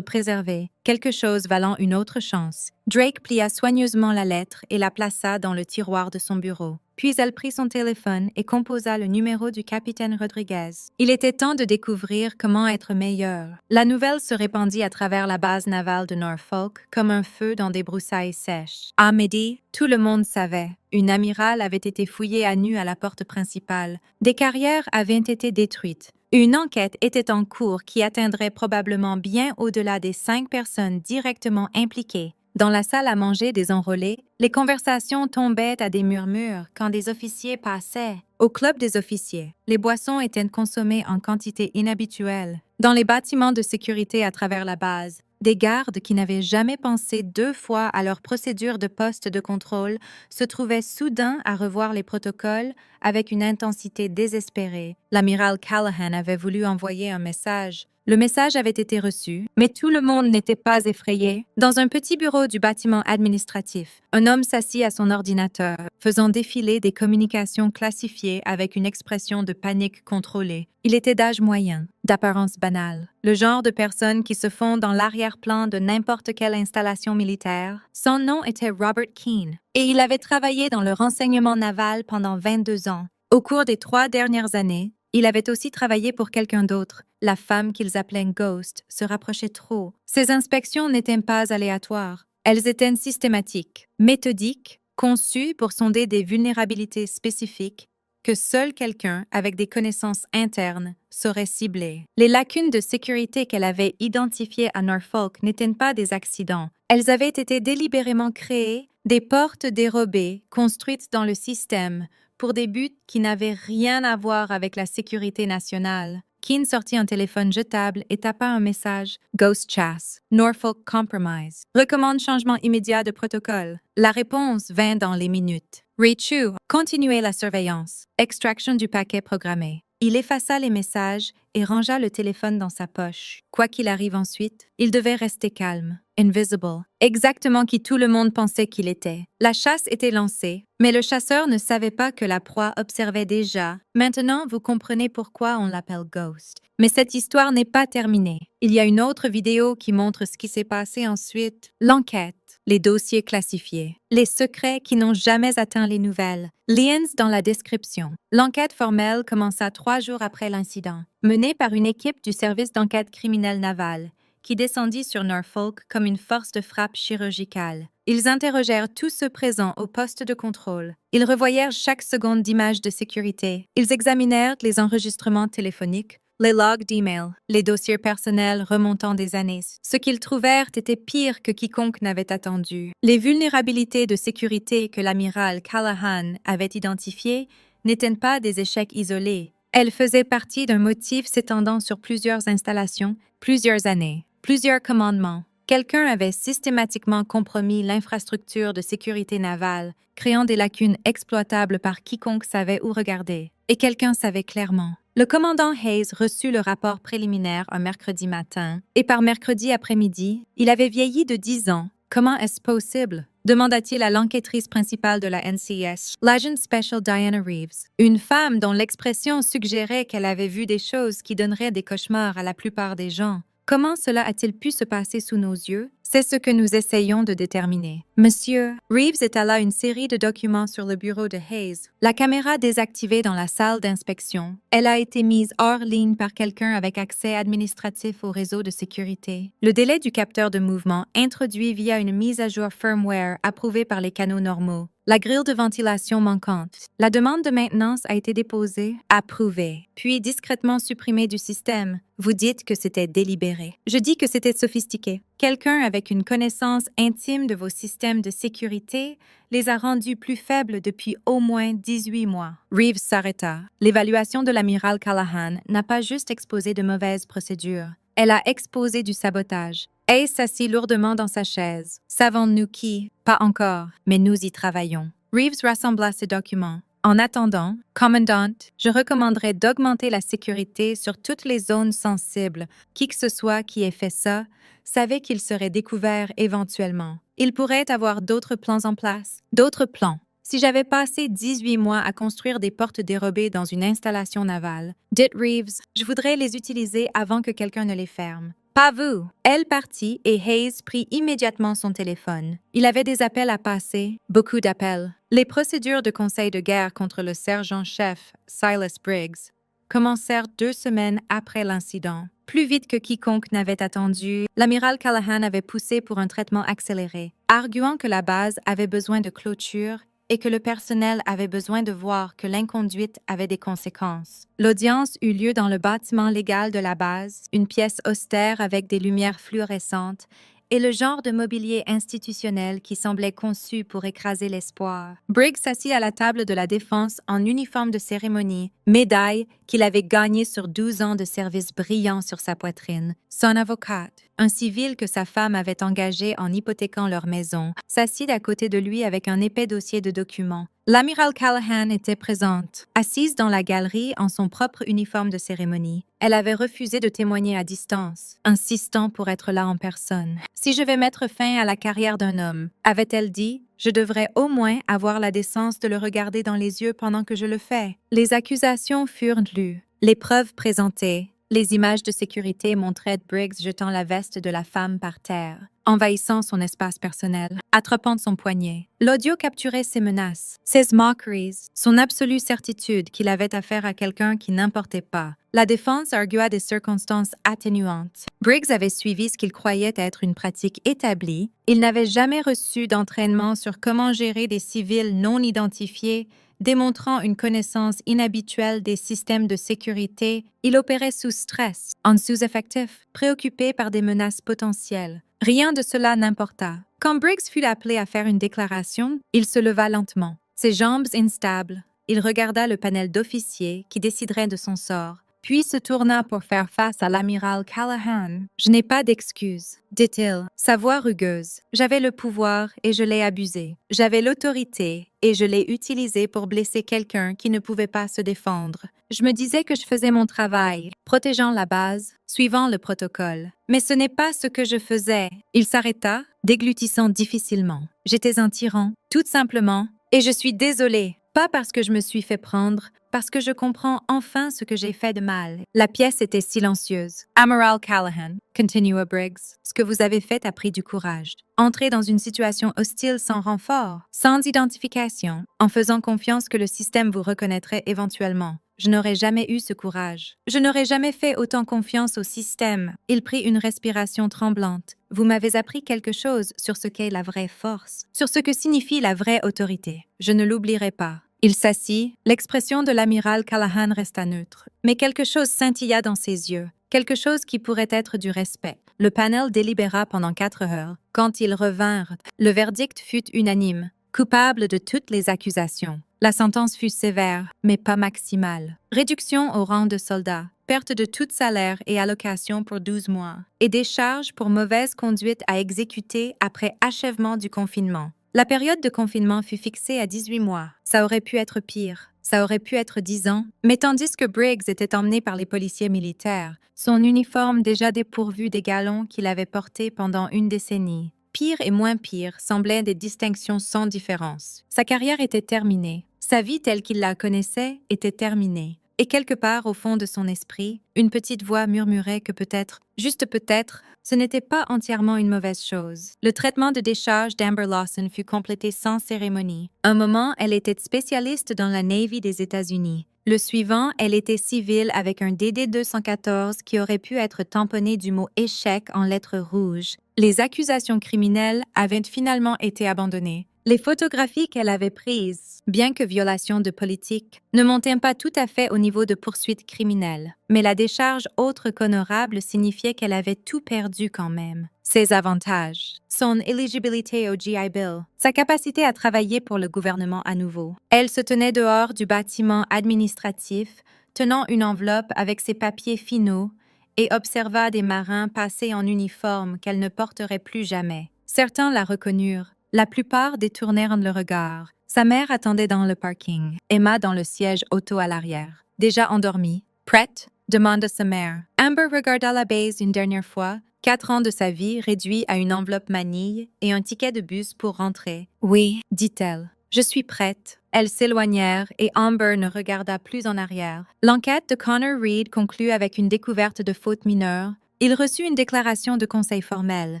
préservé. Quelque chose valant une autre chance. Drake plia soigneusement la lettre et la plaça dans le tiroir de son bureau. Puis elle prit son téléphone et composa le numéro du capitaine Rodriguez. Il était temps de découvrir comment être meilleur. La nouvelle se répandit à travers la base navale de Norfolk comme un feu dans des broussailles sèches. À midi, tout le monde savait. Une amirale avait été fouillée à nu à la porte principale. Des carrières avaient été détruites. Une enquête était en cours qui atteindrait probablement bien au-delà des 5 personnes directement impliquées. Dans la salle à manger des enrôlés, les conversations tombaient à des murmures quand des officiers passaient. Au club des officiers, les boissons étaient consommées en quantité inhabituelle. Dans les bâtiments de sécurité à travers la base, Des gardes qui n'avaient jamais pensé 2 fois à leur procédure de poste de contrôle se trouvaient soudain à revoir les protocoles avec une intensité désespérée. L'amiral Callahan avait voulu envoyer un message. Le message avait été reçu, mais tout le monde n'était pas effrayé. Dans un petit bureau du bâtiment administratif, un homme s'assit à son ordinateur, faisant défiler des communications classifiées avec une expression de panique contrôlée. Il était d'âge moyen, d'apparence banale, le genre de personne qui se fond dans l'arrière-plan de n'importe quelle installation militaire. Son nom était Robert Keane, et il avait travaillé dans le renseignement naval pendant 22 ans. Au cours des 3 dernières années, il avait aussi travaillé pour quelqu'un d'autre. La femme qu'ils appelaient Ghost se rapprochait trop. Ces inspections n'étaient pas aléatoires. Elles étaient systématiques, méthodiques, conçues pour sonder des vulnérabilités spécifiques que seul quelqu'un avec des connaissances internes saurait cibler. Les lacunes de sécurité qu'elle avait identifiées à Norfolk n'étaient pas des accidents. Elles avaient été délibérément créées, des portes dérobées construites dans le système pour des buts qui n'avaient rien à voir avec la sécurité nationale. Keane sortit un téléphone jetable et tapa un message « Ghost Chass, Norfolk Compromise. Recommande changement immédiat de protocole. » La réponse vint dans les minutes. Rechu, continuez la surveillance. Extraction du paquet programmé. Il effaça les messages et rangea le téléphone dans sa poche. Quoi qu'il arrive ensuite, il devait rester calme, invisible, exactement qui tout le monde pensait qu'il était. La chasse était lancée, mais le chasseur ne savait pas que la proie observait déjà. Maintenant, vous comprenez pourquoi on l'appelle Ghost. Mais cette histoire n'est pas terminée. Il y a une autre vidéo qui montre ce qui s'est passé ensuite. L'enquête. Les dossiers classifiés, les secrets qui n'ont jamais atteint les nouvelles. Liens dans la description. L'enquête formelle commença 3 jours après l'incident, menée par une équipe du service d'enquête criminelle navale, qui descendit sur Norfolk comme une force de frappe chirurgicale. Ils interrogèrent tous ceux présents au poste de contrôle. Ils revoyèrent chaque seconde d'image de sécurité. Ils examinèrent les enregistrements téléphoniques, les logs d'email, les dossiers personnels remontant des années. Ce qu'ils trouvèrent était pire que quiconque n'avait attendu. Les vulnérabilités de sécurité que l'amiral Callahan avait identifiées n'étaient pas des échecs isolés. Elles faisaient partie d'un motif s'étendant sur plusieurs installations, plusieurs années, plusieurs commandements. Quelqu'un avait systématiquement compromis l'infrastructure de sécurité navale, créant des lacunes exploitables par quiconque savait où regarder. Et quelqu'un savait clairement. Le commandant Hayes reçut le rapport préliminaire un mercredi matin, et par mercredi après-midi, il avait vieilli de 10 ans. Comment est-ce possible? Demanda-t-il à l'enquêtrice principale de la NCIS, l'agent special Diana Reeves, une femme dont l'expression suggérait qu'elle avait vu des choses qui donneraient des cauchemars à la plupart des gens. Comment cela a-t-il pu se passer sous nos yeux? C'est ce que nous essayons de déterminer. Monsieur, Reeves étala une série de documents sur le bureau de Hayes. La caméra désactivée dans la salle d'inspection. Elle a été mise hors ligne par quelqu'un avec accès administratif au réseau de sécurité. Le délai du capteur de mouvement introduit via une mise à jour firmware approuvée par les canaux normaux. La grille de ventilation manquante. La demande de maintenance a été déposée, approuvée, puis discrètement supprimée du système. Vous dites que c'était délibéré. Je dis que c'était sophistiqué. Quelqu'un avec une connaissance intime de vos systèmes de sécurité les a rendus plus faibles depuis au moins 18 mois. Reeves s'arrêta. L'évaluation de l'amiral Callahan n'a pas juste exposé de mauvaises procédures. Elle a exposé du sabotage. Hayes s'assit lourdement dans sa chaise. Savons-nous qui? Pas encore, mais nous y travaillons. Reeves rassembla ses documents. En attendant, Commandant, je recommanderais d'augmenter la sécurité sur toutes les zones sensibles. Qui que ce soit qui ait fait ça savait qu'il serait découvert éventuellement. Il pourrait avoir d'autres plans en place. D'autres plans. Si j'avais passé 18 mois à construire des portes dérobées dans une installation navale, dit Reeves, je voudrais les utiliser avant que quelqu'un ne les ferme. Pas vous! Elle partit et Hayes prit immédiatement son téléphone. Il avait des appels à passer, beaucoup d'appels. Les procédures de conseil de guerre contre le sergent-chef, Silas Briggs, commencèrent 2 semaines après l'incident. Plus vite que quiconque n'avait attendu, l'amiral Callahan avait poussé pour un traitement accéléré, arguant que la base avait besoin de clôture et que le personnel avait besoin de voir que l'inconduite avait des conséquences. L'audience eut lieu dans le bâtiment légal de la base, une pièce austère avec des lumières fluorescentes et le genre de mobilier institutionnel qui semblait conçu pour écraser l'espoir. Briggs s'assit à la table de la défense en uniforme de cérémonie, médaille qu'il avait gagné sur 12 ans de service brillant sur sa poitrine. Son avocate, un civil que sa femme avait engagé en hypothéquant leur maison, s'assit à côté de lui avec un épais dossier de documents. L'amiral Callahan était présente, assise dans la galerie en son propre uniforme de cérémonie. Elle avait refusé de témoigner à distance, insistant pour être là en personne. « Si je vais mettre fin à la carrière d'un homme, » avait-elle dit, « je devrais au moins avoir la décence de le regarder dans les yeux pendant que je le fais. » Les accusations furent lues, les preuves présentées. Les images de sécurité montraient Briggs jetant la veste de la femme par terre, envahissant son espace personnel, attrapant son poignet. L'audio capturait ses menaces, ses moqueries, son absolue certitude qu'il avait affaire à quelqu'un qui n'importait pas. La défense argua des circonstances atténuantes. Briggs avait suivi ce qu'il croyait être une pratique établie. Il n'avait jamais reçu d'entraînement sur comment gérer des civils non identifiés, démontrant une connaissance inhabituelle des systèmes de sécurité. Il opérait sous stress, en sous-effectif, préoccupé par des menaces potentielles. Rien de cela n'importa. Quand Briggs fut appelé à faire une déclaration, il se leva lentement, ses jambes instables. Il regarda le panel d'officiers qui déciderait de son sort, puis se tourna pour faire face à l'amiral Callahan. « Je n'ai pas d'excuses, » dit-il, sa voix rugueuse. « J'avais le pouvoir et je l'ai abusé. J'avais l'autorité et je l'ai utilisée pour blesser quelqu'un qui ne pouvait pas se défendre. Je me disais que je faisais mon travail, protégeant la base, suivant le protocole. Mais ce n'est pas ce que je faisais. » Il s'arrêta, déglutissant difficilement. « J'étais un tyran, tout simplement, et je suis désolé. Pas parce que je me suis fait prendre, parce que je comprends enfin ce que j'ai fait de mal. » La pièce était silencieuse. « Amiral Callahan, » continua Briggs, « ce que vous avez fait a pris du courage. Entrer dans une situation hostile sans renfort, sans identification, en faisant confiance que le système vous reconnaîtrait éventuellement. Je n'aurais jamais eu ce courage. Je n'aurais jamais fait autant confiance au système. » Il prit une respiration tremblante. « Vous m'avez appris quelque chose sur ce qu'est la vraie force, sur ce que signifie la vraie autorité. Je ne l'oublierai pas. » Il s'assit, l'expression de l'amiral Callahan resta neutre, mais quelque chose scintilla dans ses yeux, quelque chose qui pourrait être du respect. Le panel délibéra pendant 4 heures. Quand ils revinrent, le verdict fut unanime, coupable de toutes les accusations. La sentence fut sévère, mais pas maximale. Réduction au rang de soldat, perte de tout salaire et allocation pour 12 mois, et des charges pour mauvaise conduite à exécuter après achèvement du confinement. La période de confinement fut fixée à 18 mois. Ça aurait pu être pire. Ça aurait pu être 10 ans. Mais tandis que Briggs était emmené par les policiers militaires, son uniforme déjà dépourvu des galons qu'il avait portés pendant une décennie, pire et moins pire semblaient des distinctions sans différence. Sa carrière était terminée. Sa vie telle qu'il la connaissait était terminée. Et quelque part au fond de son esprit, une petite voix murmurait que peut-être, juste peut-être, ce n'était pas entièrement une mauvaise chose. Le traitement de décharge d'Amber Lawson fut complété sans cérémonie. Un moment, elle était spécialiste dans la Navy des États-Unis. Le suivant, elle était civile avec un DD-214 qui aurait pu être tamponné du mot « échec » en lettres rouges. Les accusations criminelles avaient finalement été abandonnées. Les photographies qu'elle avait prises, bien que violation de politique, ne montaient pas tout à fait au niveau de poursuites criminelles. Mais la décharge autre qu'honorable signifiait qu'elle avait tout perdu quand même. Ses avantages, son éligibilité au GI Bill, sa capacité à travailler pour le gouvernement à nouveau. Elle se tenait dehors du bâtiment administratif, tenant une enveloppe avec ses papiers finaux, et observa des marins passer en uniforme qu'elle ne porterait plus jamais. Certains la reconnurent. La plupart détournèrent le regard. Sa mère attendait dans le parking, Emma dans le siège auto à l'arrière. Déjà endormie, prête, demanda sa mère. Amber regarda la base une dernière fois, 4 ans de sa vie réduits à une enveloppe manille et un ticket de bus pour rentrer. Oui, dit-elle. Je suis prête. Elles s'éloignèrent et Amber ne regarda plus en arrière. L'enquête de Connor Reed conclut avec une découverte de faute mineure. Il reçut une déclaration de conseil formel,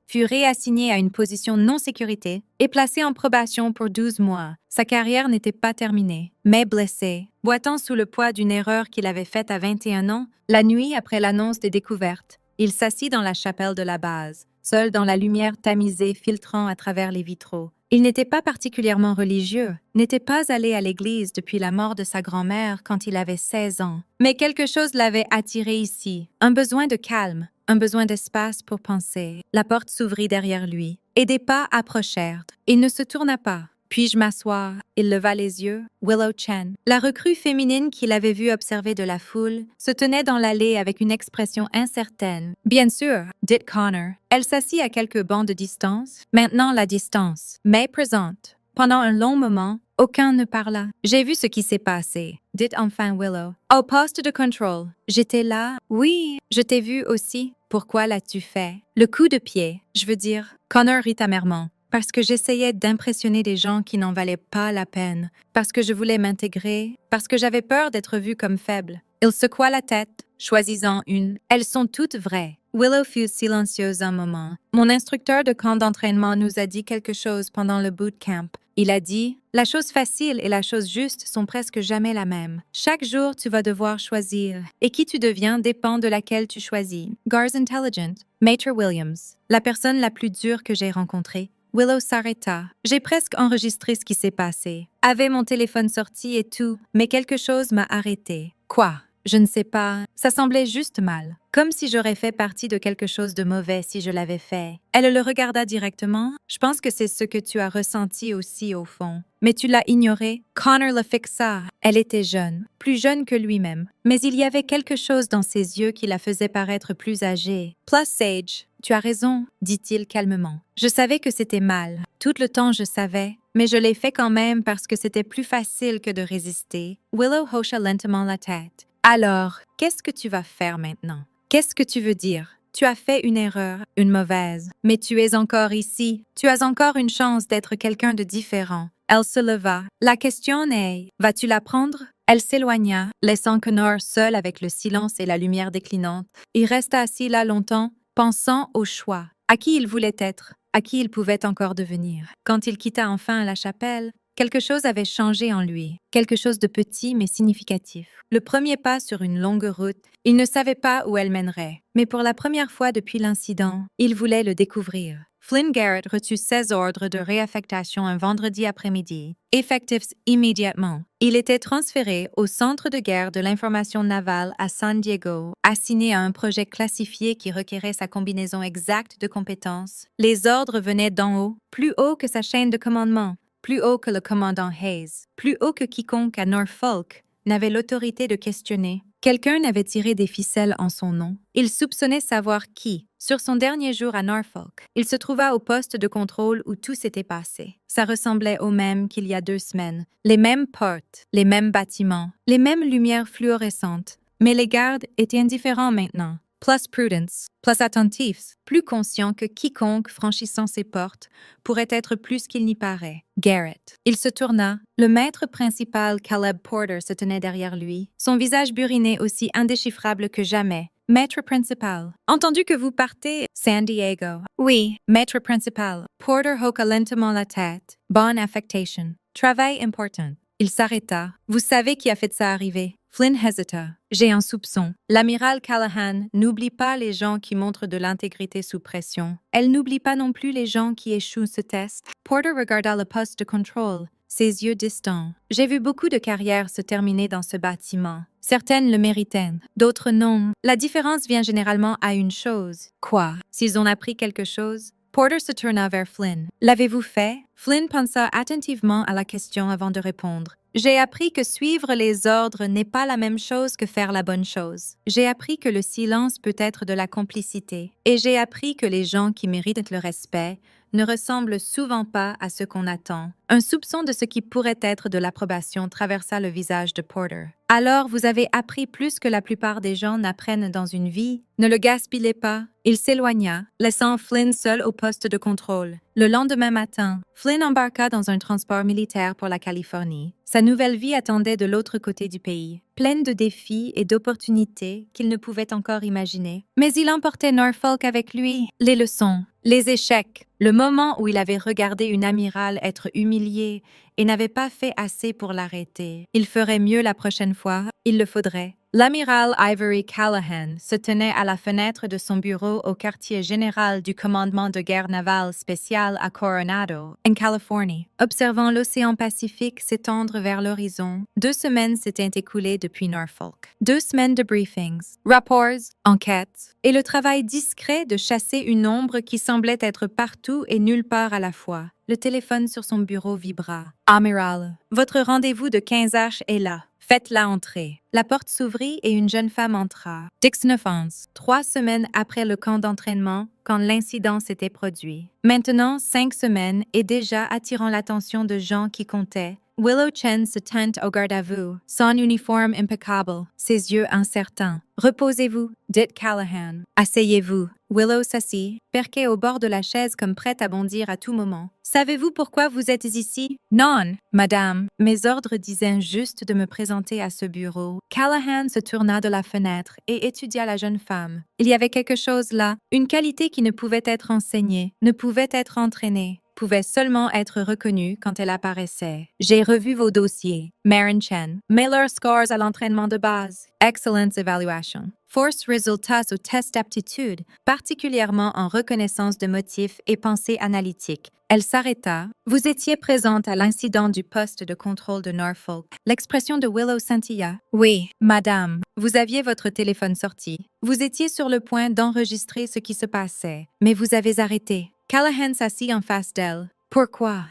fut réassigné à une position non-sécurité et placé en probation pour 12 mois. Sa carrière n'était pas terminée, mais blessé, boitant sous le poids d'une erreur qu'il avait faite à 21 ans, la nuit après l'annonce des découvertes. Il s'assit dans la chapelle de la base, seul dans la lumière tamisée filtrant à travers les vitraux. Il n'était pas particulièrement religieux, n'était pas allé à l'église depuis la mort de sa grand-mère quand il avait 16 ans. Mais quelque chose l'avait attiré ici, un besoin de calme, un besoin d'espace pour penser. La porte s'ouvrit derrière lui, et des pas approchèrent. Il ne se tourna pas. Puis-je m'asseoir? Il leva les yeux. Willow Chen, la recrue féminine qu'il avait vue observer de la foule, se tenait dans l'allée avec une expression incertaine. Bien sûr, dit Connor. Elle s'assit à quelques bancs de distance. Maintenant la distance, mais présente. Pendant un long moment, aucun ne parla. J'ai vu ce qui s'est passé, dit enfin Willow. Au poste de contrôle. J'étais là. Oui, je t'ai vu aussi. Pourquoi l'as-tu fait? Le coup de pied, je veux dire. Connor rit amèrement. Parce que j'essayais d'impressionner des gens qui n'en valaient pas la peine. Parce que je voulais m'intégrer. Parce que j'avais peur d'être vue comme faible. Il secoua la tête, choisissant une. Elles sont toutes vraies. Willow fut silencieuse un moment. Mon instructeur de camp d'entraînement nous a dit quelque chose pendant le bootcamp. Il a dit, la chose facile et la chose juste sont presque jamais la même. Chaque jour, tu vas devoir choisir. Et qui tu deviens dépend de laquelle tu choisis. Gars Intelligent, Maitre Williams, la personne la plus dure que j'ai rencontrée. Willow s'arrêta. J'ai presque enregistré ce qui s'est passé. Avait mon téléphone sorti et tout, mais quelque chose m'a arrêté. Quoi? Je ne sais pas. Ça semblait juste mal. Comme si j'aurais fait partie de quelque chose de mauvais si je l'avais fait. Elle le regarda directement. Je pense que c'est ce que tu as ressenti aussi au fond. Mais tu l'as ignoré. Connor le fixa. Elle était jeune, plus jeune que lui-même. Mais il y avait quelque chose dans ses yeux qui la faisait paraître plus âgée. Plus sage. Tu as raison, dit-il calmement. Je savais que c'était mal. Tout le temps je savais. Mais je l'ai fait quand même parce que c'était plus facile que de résister. Willow hocha lentement la tête. Alors, qu'est-ce que tu vas faire maintenant? Qu'est-ce que tu veux dire? Tu as fait une erreur, une mauvaise, mais tu es encore ici. Tu as encore une chance d'être quelqu'un de différent. Elle se leva. La question est, vas-tu la prendre? Elle s'éloigna, laissant Connor seul avec le silence et la lumière déclinante. Il resta assis là longtemps, pensant au choix. À qui il voulait être? À qui il pouvait encore devenir? Quand il quitta enfin la chapelle, quelque chose avait changé en lui, quelque chose de petit mais significatif. Le premier pas sur une longue route, il ne savait pas où elle mènerait, mais pour la première fois depuis l'incident, il voulait le découvrir. Flynn Garrett reçut 16 ordres de réaffectation un vendredi après-midi, effectifs immédiatement. Il était transféré au Centre de guerre de l'information navale à San Diego, assigné à un projet classifié qui requérait sa combinaison exacte de compétences. Les ordres venaient d'en haut, plus haut que sa chaîne de commandement, plus haut que le commandant Hayes, plus haut que quiconque à Norfolk n'avait l'autorité de questionner. Quelqu'un avait tiré des ficelles en son nom. Il soupçonnait savoir qui. Sur son dernier jour à Norfolk, il se trouva au poste de contrôle où tout s'était passé. Ça ressemblait au même qu'il y a 2 semaines. Les mêmes portes, les mêmes bâtiments, les mêmes lumières fluorescentes. Mais les gardes étaient indifférents maintenant. Plus prudence, plus attentifs, plus conscients que quiconque franchissant ces portes pourrait être plus qu'il n'y paraît. Garrett. Il se tourna. Le maître principal, Caleb Porter, se tenait derrière lui, son visage buriné aussi indéchiffrable que jamais. Maître principal. Entendu que vous partez, San Diego. Oui, maître principal. Porter hocha lentement la tête. Bonne affectation. Travail important. Il s'arrêta. Vous savez qui a fait ça arriver? Flynn hésita. J'ai un soupçon. L'amiral Callahan n'oublie pas les gens qui montrent de l'intégrité sous pression. Elle n'oublie pas non plus les gens qui échouent ce test. Porter regarda le poste de contrôle, ses yeux distants. J'ai vu beaucoup de carrières se terminer dans ce bâtiment. Certaines le méritaient, d'autres non. La différence vient généralement à une chose. Quoi? S'ils ont appris quelque chose? Porter se tourna vers Flynn. L'avez-vous fait? Flynn pensa attentivement à la question avant de répondre. J'ai appris que suivre les ordres n'est pas la même chose que faire la bonne chose. J'ai appris que le silence peut être de la complicité. Et j'ai appris que les gens qui méritent le respect ne ressemblent souvent pas à ce qu'on attend. Un soupçon de ce qui pourrait être de l'approbation traversa le visage de Porter. Alors vous avez appris plus que la plupart des gens n'apprennent dans une vie. Ne le gaspillez pas. Il s'éloigna, laissant Flynn seul au poste de contrôle. Le lendemain matin, Flynn embarqua dans un transport militaire pour la Californie. Sa nouvelle vie attendait de l'autre côté du pays, pleine de défis et d'opportunités qu'il ne pouvait encore imaginer. Mais il emportait Norfolk avec lui, les leçons, les échecs, le moment où il avait regardé une amirale être humiliée et n'avait pas fait assez pour l'arrêter. Il ferait mieux la prochaine fois, il le faudrait. L'amiral Ivory Callahan se tenait à la fenêtre de son bureau au quartier général du commandement de guerre navale spécial à Coronado, en Californie, observant l'océan Pacifique s'étendre vers l'horizon. 2 semaines s'étaient écoulées depuis Norfolk. 2 semaines de briefings, rapports, enquêtes, et le travail discret de chasser une ombre qui semblait être partout et nulle part à la fois. Le téléphone sur son bureau vibra. « Amiral, votre rendez-vous de 15h est là. Faites-la entrer. » La porte s'ouvrit et une jeune femme entra. Dixon Offense, 3 semaines après le camp d'entraînement, quand l'incident s'était produit. Maintenant, 5 semaines et déjà attirant l'attention de gens qui comptaient. Willow Chen se tint au garde à vous, son uniforme impeccable, ses yeux incertains. « Reposez-vous, dit Callahan. Asseyez-vous. » Willow s'assit, perquée au bord de la chaise comme prête à bondir à tout moment. « Savez-vous pourquoi vous êtes ici? »« Non, madame. Mes ordres disaient juste de me présenter à ce bureau. » Callahan se tourna de la fenêtre et étudia la jeune femme. Il y avait quelque chose là, une qualité qui ne pouvait être enseignée, ne pouvait être entraînée, pouvait seulement être reconnue quand elle apparaissait. « J'ai revu vos dossiers. Maren Chen. Mailer scores à l'entraînement de base. Excellence Evaluation. Force résultats au test d'aptitude, particulièrement en reconnaissance de motifs et pensée analytique. » Elle s'arrêta. « Vous étiez présente à l'incident du poste de contrôle de Norfolk. » L'expression de Willow scintilla. « Oui, madame. Vous aviez votre téléphone sorti. Vous étiez sur le point d'enregistrer ce qui se passait, mais vous avez arrêté. » Callahan s'assit en face d'elle. « Pourquoi? »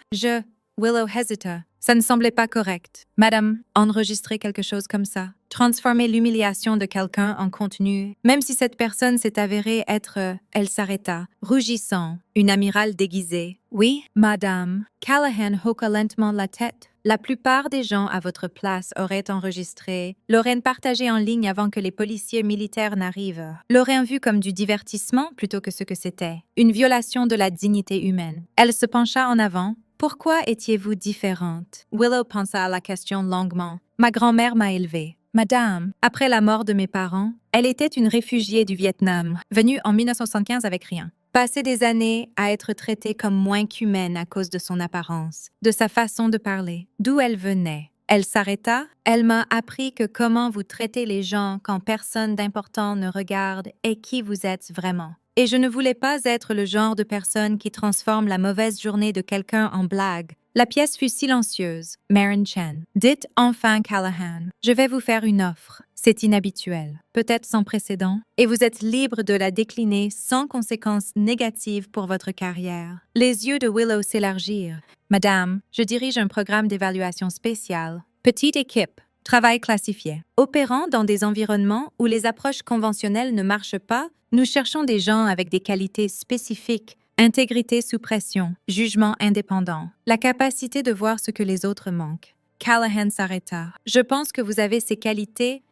Willow hésita. Ça ne semblait pas correct. « Madame, enregistrer quelque chose comme ça, transformer l'humiliation de quelqu'un en contenu, même si cette personne s'est avérée être... » Elle s'arrêta, rougissant, une amirale déguisée. « Oui, madame. » Callahan hoqua lentement la tête. « La plupart des gens à votre place auraient enregistré, l'auraient partagé en ligne avant que les policiers militaires n'arrivent, l'auraient vu comme du divertissement plutôt que ce que c'était, une violation de la dignité humaine. » Elle se pencha en avant. « Pourquoi étiez-vous différente? » Willow pensa à la question longuement. « Ma grand-mère m'a élevée. Madame, après la mort de mes parents, elle était une réfugiée du Vietnam, venue en 1975 avec rien. Passer des années à être traitée comme moins qu'humaine à cause de son apparence, de sa façon de parler, d'où elle venait. » Elle s'arrêta. « Elle m'a appris que comment vous traitez les gens quand personne d'important ne regarde est qui vous êtes vraiment. Et je ne voulais pas être le genre de personne qui transforme la mauvaise journée de quelqu'un en blague. » La pièce fut silencieuse. Maren Chen. « Dites enfin Callahan, je vais vous faire une offre. C'est inhabituel, peut-être sans précédent, et vous êtes libre de la décliner sans conséquences négatives pour votre carrière. » Les yeux de Willow s'élargirent. « Madame, je dirige un programme d'évaluation spécial. Petite équipe. Travail classifié. Opérant dans des environnements où les approches conventionnelles ne marchent pas, nous cherchons des gens avec des qualités spécifiques, intégrité sous pression, jugement indépendant, la capacité de voir ce que les autres manquent. » Callahan s'arrêta. « Je pense que vous avez ces qualités.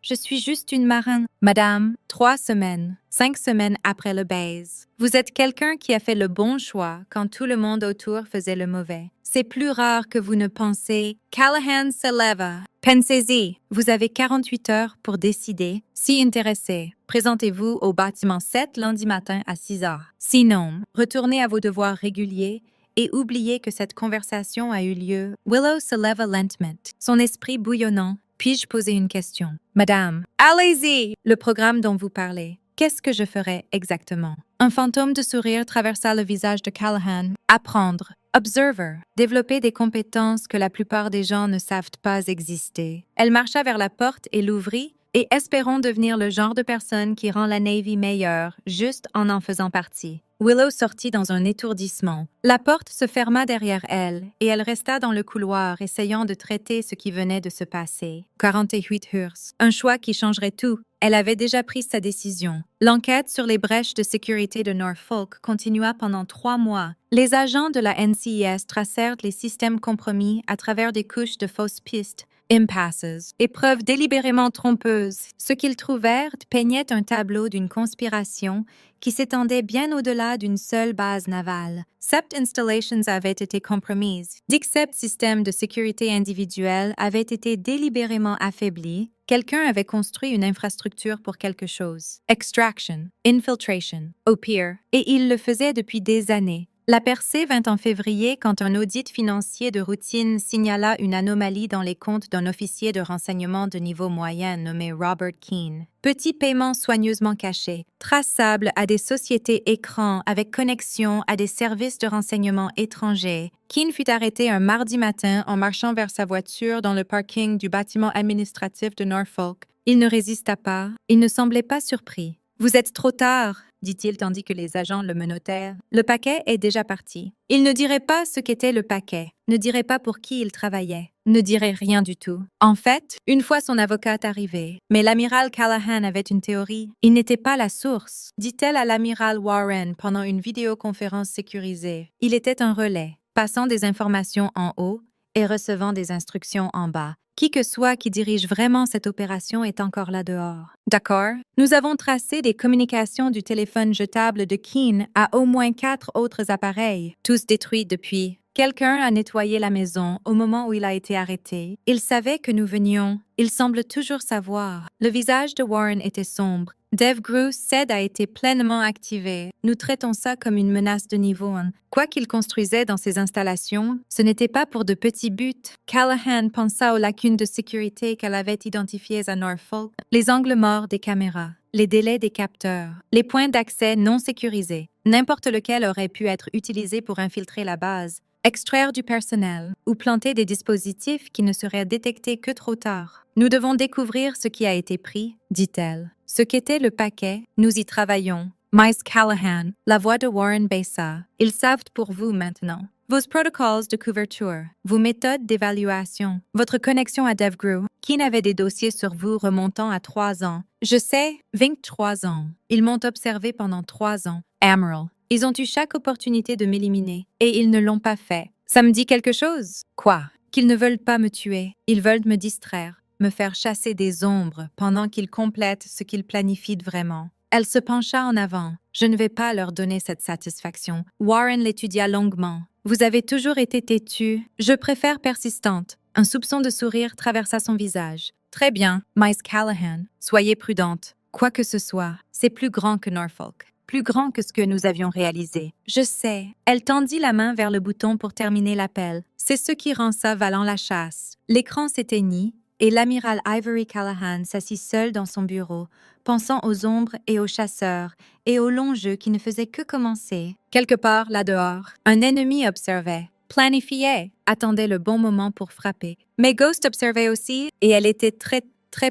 Je suis juste une marine. » « Madame, 3 semaines, 5 semaines après le baise. Vous êtes quelqu'un qui a fait le bon choix quand tout le monde autour faisait le mauvais. C'est plus rare que vous ne pensez. » Callahan se leva. « Pensez-y. Vous avez 48 heures pour décider. Si intéressé, présentez-vous au bâtiment 7 lundi matin à 6 heures. Sinon, retournez à vos devoirs réguliers et oubliez que cette conversation a eu lieu. » Willow se leva lentement, son esprit bouillonnant. « Puis-je poser une question? »« Madame, allez-y! » « Le programme dont vous parlez, qu'est-ce que je ferais exactement? » Un fantôme de sourire traversa le visage de Callahan. « Apprendre. Observer. Développer des compétences que la plupart des gens ne savent pas exister. » Elle marcha vers la porte et l'ouvrit, et espérons devenir le genre de personne qui rend la Navy meilleure, juste en faisant partie. Willow sortit dans un étourdissement. La porte se ferma derrière elle, et elle resta dans le couloir, essayant de traiter ce qui venait de se passer. 48 heures. Un choix qui changerait tout. Elle avait déjà pris sa décision. L'enquête sur les brèches de sécurité de Norfolk continua pendant 3 mois. Les agents de la NCIS tracèrent les systèmes compromis à travers des couches de fausses pistes, impasses, épreuves délibérément trompeuses. Ce qu'ils trouvèrent peignait un tableau d'une conspiration qui s'étendait bien au-delà d'une seule base navale. 7 installations avaient été compromises. 17 systèmes de sécurité individuels avaient été délibérément affaiblis. Quelqu'un avait construit une infrastructure pour quelque chose. Extraction, infiltration, au pire, et il le faisait depuis des années. La percée vint en février quand un audit financier de routine signala une anomalie dans les comptes d'un officier de renseignement de niveau moyen nommé Robert Keane. Petit paiement soigneusement caché, traçable à des sociétés écrans avec connexion à des services de renseignement étrangers. Keane fut arrêté un mardi matin en marchant vers sa voiture dans le parking du bâtiment administratif de Norfolk. Il ne résista pas, il ne semblait pas surpris. « Vous êtes trop tard », dit-il tandis que les agents le menottèrent. « Le paquet est déjà parti. » Il ne dirait pas ce qu'était le paquet, ne dirait pas pour qui il travaillait, ne dirait rien du tout. En fait, une fois son avocate arrivée, mais l'amiral Callahan avait une théorie. Il n'était pas la source, dit-elle à l'amiral Warren pendant une vidéoconférence sécurisée. Il était un relais, passant des informations en haut et recevant des instructions en bas. Qui que soit qui dirige vraiment cette opération est encore là dehors. D'accord? Nous avons tracé des communications du téléphone jetable de Keane à au moins 4 autres appareils, tous détruits depuis. Quelqu'un a nettoyé la maison au moment où il a été arrêté. Il savait que nous venions. Il semble toujours savoir. Le visage de Warren était sombre. DevGru SED a été pleinement activé. Nous traitons ça comme une menace de niveau 1. Quoi qu'il construisait dans ses installations, ce n'était pas pour de petits buts. Callahan pensa aux lacunes de sécurité qu'elle avait identifiées à Norfolk, les angles morts des caméras, les délais des capteurs, les points d'accès non sécurisés. N'importe lequel aurait pu être utilisé pour infiltrer la base, extraire du personnel ou planter des dispositifs qui ne seraient détectés que trop tard. Nous devons découvrir ce qui a été pris, dit-elle. Ce qu'était le paquet, nous y travaillons. Miles Callahan, la voix de Warren baissa. Ils savent pour vous maintenant. Vos protocoles de couverture, vos méthodes d'évaluation, votre connexion à DevGru, qui n'avait des dossiers sur vous remontant à 3 ans. Je sais, 23 ans. Ils m'ont observé pendant 3 ans. Amaral. Ils ont eu chaque opportunité de m'éliminer, et ils ne l'ont pas fait. Ça me dit quelque chose? Quoi? Qu'ils ne veulent pas me tuer. Ils veulent me distraire, me faire chasser des ombres pendant qu'ils complètent ce qu'ils planifient vraiment. Elle se pencha en avant. Je ne vais pas leur donner cette satisfaction. Warren l'étudia longuement. Vous avez toujours été têtue. Je préfère persistante. Un soupçon de sourire traversa son visage. Très bien, Miss Callahan. Soyez prudente. Quoi que ce soit, c'est plus grand que Norfolk. Plus grand que ce que nous avions réalisé. Je sais. Elle tendit la main vers le bouton pour terminer l'appel. C'est ce qui rend ça valant la chasse. L'écran s'éteignit et l'amiral Ivory Callahan s'assit seul dans son bureau, pensant aux ombres et aux chasseurs et au long jeu qui ne faisait que commencer. Quelque part là-dehors, un ennemi observait, planifiait, attendait le bon moment pour frapper. Mais Ghost observait aussi et elle était très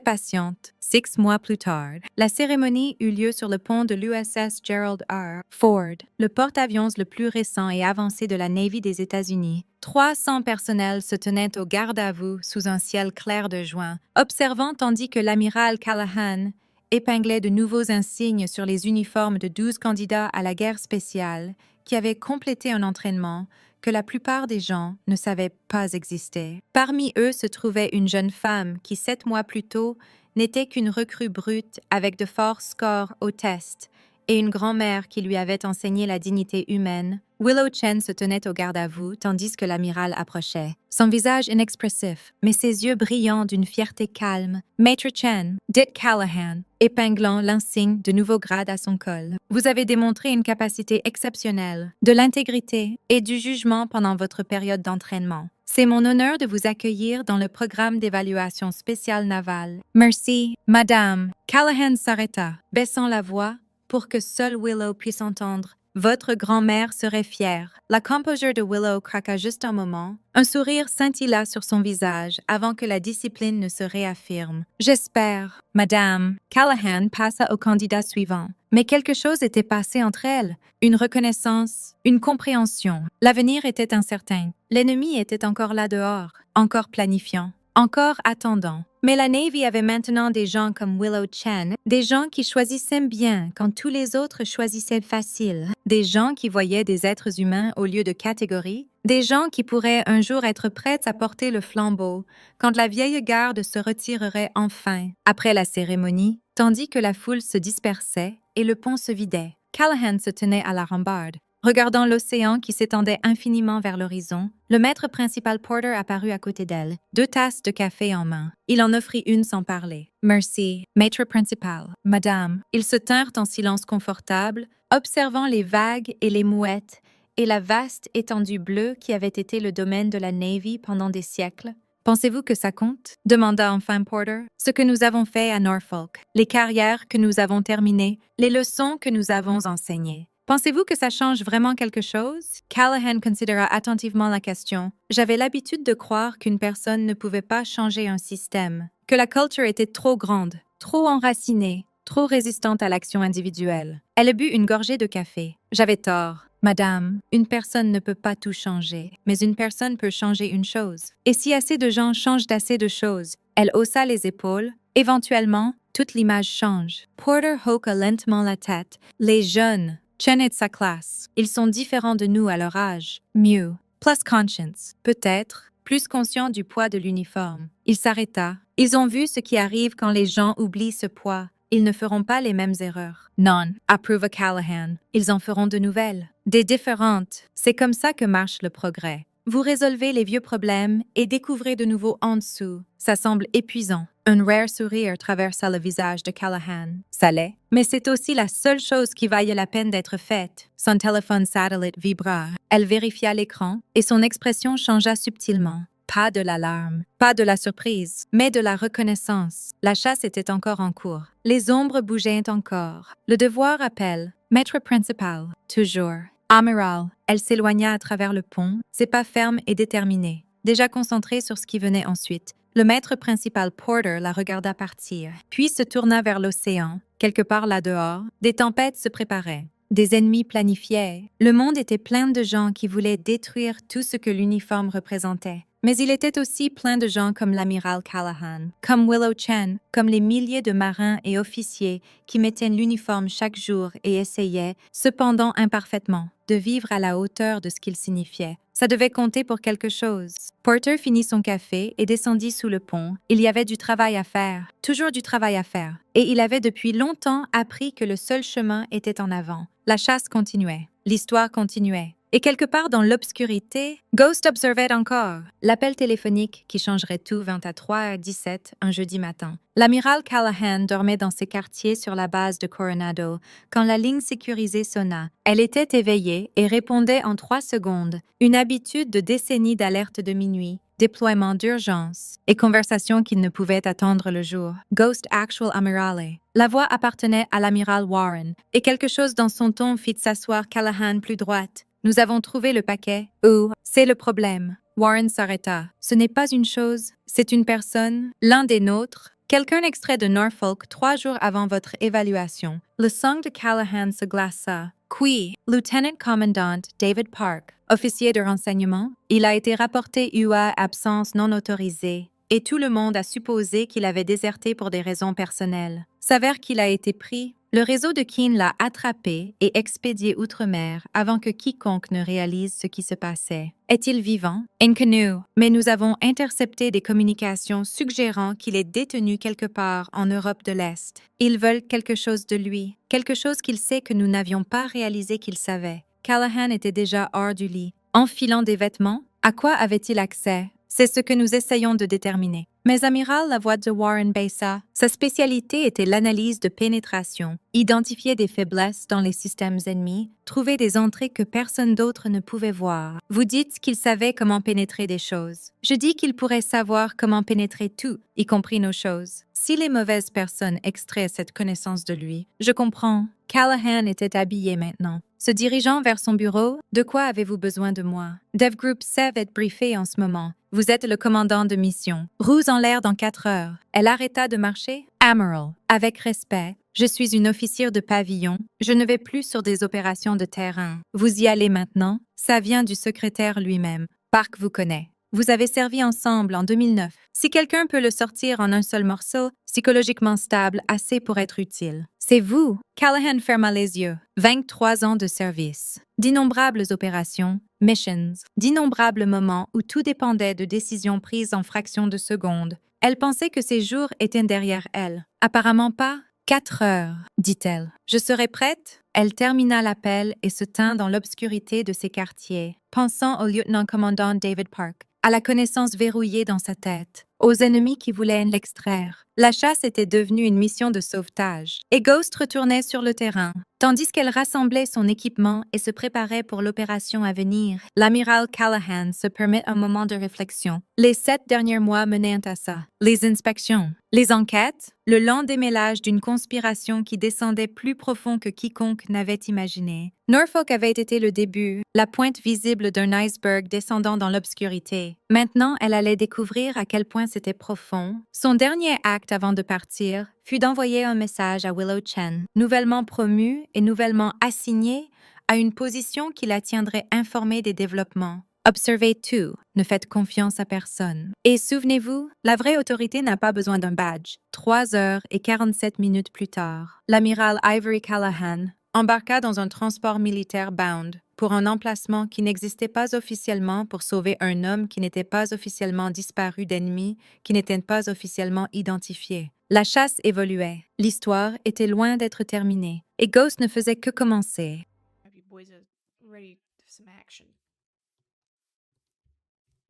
patiente. 6 mois plus tard, la cérémonie eut lieu sur le pont de l'USS Gerald R. Ford, le porte-avions le plus récent et avancé de la Navy des États-Unis. 300 personnels se tenaient au garde-à-vous sous un ciel clair de juin, observant tandis que l'amiral Callahan épinglait de nouveaux insignes sur les uniformes de 12 candidats à la guerre spéciale qui avaient complété un entraînement que la plupart des gens ne savaient pas exister. Parmi eux se trouvait une jeune femme qui, 7 mois plus tôt, n'était qu'une recrue brute avec de forts scores au test et une grand-mère qui lui avait enseigné la dignité humaine. Willow Chen se tenait au garde-à-vous tandis que l'amiral approchait. Son visage inexpressif, mais ses yeux brillants d'une fierté calme. Maître Chen, dit Callahan, épinglant l'insigne de nouveau grade à son col. Vous avez démontré une capacité exceptionnelle, de l'intégrité et du jugement pendant votre période d'entraînement. C'est mon honneur de vous accueillir dans le programme d'évaluation spéciale navale. Merci, madame. Callahan s'arrêta, baissant la voix pour que seule Willow puisse entendre. Votre grand-mère serait fière. La composure de Willow craqua juste un moment. Un sourire scintilla sur son visage avant que la discipline ne se réaffirme. J'espère, madame. Callahan passa au candidat suivant. Mais quelque chose était passé entre elles. Une reconnaissance, une compréhension. L'avenir était incertain. L'ennemi était encore là dehors, encore planifiant, encore attendant. Mais la Navy avait maintenant des gens comme Willow Chen, des gens qui choisissaient bien quand tous les autres choisissaient facile, des gens qui voyaient des êtres humains au lieu de catégories, des gens qui pourraient un jour être prêts à porter le flambeau quand la vieille garde se retirerait enfin après la cérémonie, tandis que la foule se dispersait et le pont se vidait. Callahan se tenait à la rambarde. Regardant l'océan qui s'étendait infiniment vers l'horizon, le maître principal Porter apparut à côté d'elle, 2 tasses de café en main. Il en offrit une sans parler. « Merci, maître principal, madame. » Ils se tinrent en silence confortable, observant les vagues et les mouettes et la vaste étendue bleue qui avait été le domaine de la Navy pendant des siècles? Pensez-vous que ça compte? Demanda enfin Porter. Ce que nous avons fait à Norfolk, les carrières que nous avons terminées, les leçons que nous avons enseignées. Pensez-vous que ça change vraiment quelque chose? Callahan considéra attentivement la question. J'avais l'habitude de croire qu'une personne ne pouvait pas changer un système, que la culture était trop grande, trop enracinée, trop résistante à l'action individuelle. Elle a bu une gorgée de café. J'avais tort. Madame, une personne ne peut pas tout changer, mais une personne peut changer une chose. Et si assez de gens changent d'assez de choses, elle haussa les épaules. Éventuellement, toute l'image change. Porter hoqua lentement la tête. Les jeunes. Chen est de sa classe. Ils sont différents de nous à leur âge. Mieux. Plus conscience. Peut-être. Plus conscient du poids de l'uniforme. Il s'arrêta. Ils ont vu ce qui arrive quand les gens oublient ce poids. Ils ne feront pas les mêmes erreurs. Non, approuva Callahan. Ils en feront de nouvelles. Des différentes. C'est comme ça que marche le progrès. Vous résolvez les vieux problèmes et découvrez de nouveaux en dessous. Ça semble épuisant. Un rare sourire traversa le visage de Callahan. Ça l'est. Mais c'est aussi la seule chose qui vaille la peine d'être faite. Son téléphone satellite vibra. Elle vérifia l'écran et son expression changea subtilement. Pas de l'alarme, pas de la surprise, mais de la reconnaissance. La chasse était encore en cours. Les ombres bougeaient encore. Le devoir appelle. Maître principal, toujours. Amiral, elle s'éloigna à travers le pont, ses pas fermes et déterminés, déjà concentrée sur ce qui venait ensuite. Le maître principal Porter la regarda partir, puis se tourna vers l'océan. Quelque part là-dehors, des tempêtes se préparaient. Des ennemis planifiaient. Le monde était plein de gens qui voulaient détruire tout ce que l'uniforme représentait. Mais il était aussi plein de gens comme l'amiral Callahan, comme Willow Chen, comme les milliers de marins et officiers qui mettaient l'uniforme chaque jour et essayaient, cependant imparfaitement, de vivre à la hauteur de ce qu'il signifiait. Ça devait compter pour quelque chose. Porter finit son café et descendit sous le pont. Il y avait du travail à faire, toujours du travail à faire. Et il avait depuis longtemps appris que le seul chemin était en avant. La chasse continuait, l'histoire continuait. Et quelque part dans l'obscurité, Ghost observait encore l'appel téléphonique qui changerait tout vint à 3h17 un jeudi matin. L'amiral Callahan dormait dans ses quartiers sur la base de Coronado quand la ligne sécurisée sonna. Elle était éveillée et répondait en 3 secondes, une habitude de décennies d'alerte de minuit, déploiement d'urgence et conversation qui ne pouvaient attendre le jour. Ghost Actual Amirale. La voix appartenait à l'amiral Warren et quelque chose dans son ton fit s'asseoir Callahan plus droite. Nous avons trouvé le paquet. Ou, c'est le problème. Warren s'arrêta. Ce n'est pas une chose, c'est une personne, l'un des nôtres. Quelqu'un extrait de Norfolk 3 jours avant votre évaluation. Le sang de Callahan se glaça. Qui, Lieutenant Commandant David Park, officier de renseignement, il a été rapporté UA absence non autorisée, et tout le monde a supposé qu'il avait déserté pour des raisons personnelles. S'avère qu'il a été pris. Le réseau de Keene l'a attrapé et expédié outre-mer avant que quiconque ne réalise ce qui se passait. Est-il vivant? Inconnu, mais nous avons intercepté des communications suggérant qu'il est détenu quelque part en Europe de l'Est. Ils veulent quelque chose de lui, quelque chose qu'il sait que nous n'avions pas réalisé qu'il savait. Callahan était déjà hors du lit. Enfilant des vêtements, à quoi avait-il accès? C'est ce que nous essayons de déterminer. Mais amiral, la voix de Warren baissa. Sa spécialité était l'analyse de pénétration, identifier des faiblesses dans les systèmes ennemis, trouver des entrées que personne d'autre ne pouvait voir. Vous dites qu'il savait comment pénétrer des choses. Je dis qu'il pourrait savoir comment pénétrer tout, y compris nos choses. Si les mauvaises personnes extraient cette connaissance de lui, je comprends. Callahan était habillé maintenant. Se dirigeant vers son bureau, « De quoi avez-vous besoin de moi? Dev Group Sev est briefé en ce moment. Vous êtes le commandant de mission. Rouse en l'air dans 4 heures. » Elle arrêta de marcher. « Amiral, avec respect, je suis une officière de pavillon. Je ne vais plus sur des opérations de terrain. Vous y allez maintenant? Ça vient du secrétaire lui-même. Park vous connaît. Vous avez servi ensemble en 2009. Si quelqu'un peut le sortir en un seul morceau, psychologiquement stable, assez pour être utile. C'est vous. » Callahan ferma les yeux. 23 ans de service. D'innombrables opérations, missions, d'innombrables moments où tout dépendait de décisions prises en fractions de secondes. Elle pensait que ces jours étaient derrière elle. Apparemment pas. 4 heures, dit-elle. Je serai prête? Elle termina l'appel et se tint dans l'obscurité de ses quartiers, pensant au lieutenant-commandant David Park, à la connaissance verrouillée dans sa tête, aux ennemis qui voulaient l'extraire. La chasse était devenue une mission de sauvetage, et Ghost retournait sur le terrain, Tandis qu'elle rassemblait son équipement et se préparait pour l'opération à venir, l'amiral Callahan se permet un moment de réflexion. Les 7 derniers mois menaient à ça. Les inspections, les enquêtes, le lent démêlage d'une conspiration qui descendait plus profond que quiconque n'avait imaginé. Norfolk avait été le début, la pointe visible d'un iceberg descendant dans l'obscurité. Maintenant, elle allait découvrir à quel point c'était profond. Son dernier acte avant de partir fut d'envoyer un message à Willow Chen, nouvellement promue et nouvellement assignée à une position qui la tiendrait informée des développements. Observez tout, ne faites confiance à personne. Et souvenez-vous, la vraie autorité n'a pas besoin d'un badge. 3 heures et 47 minutes plus tard, l'amiral Ivory Callahan embarqua dans un transport militaire bound pour un emplacement qui n'existait pas officiellement pour sauver un homme qui n'était pas officiellement disparu d'ennemis, qui n'était pas officiellement identifié. La chasse évoluait. L'histoire était loin d'être terminée. Et Ghost ne faisait que commencer.
Hope you boys are ready for some action.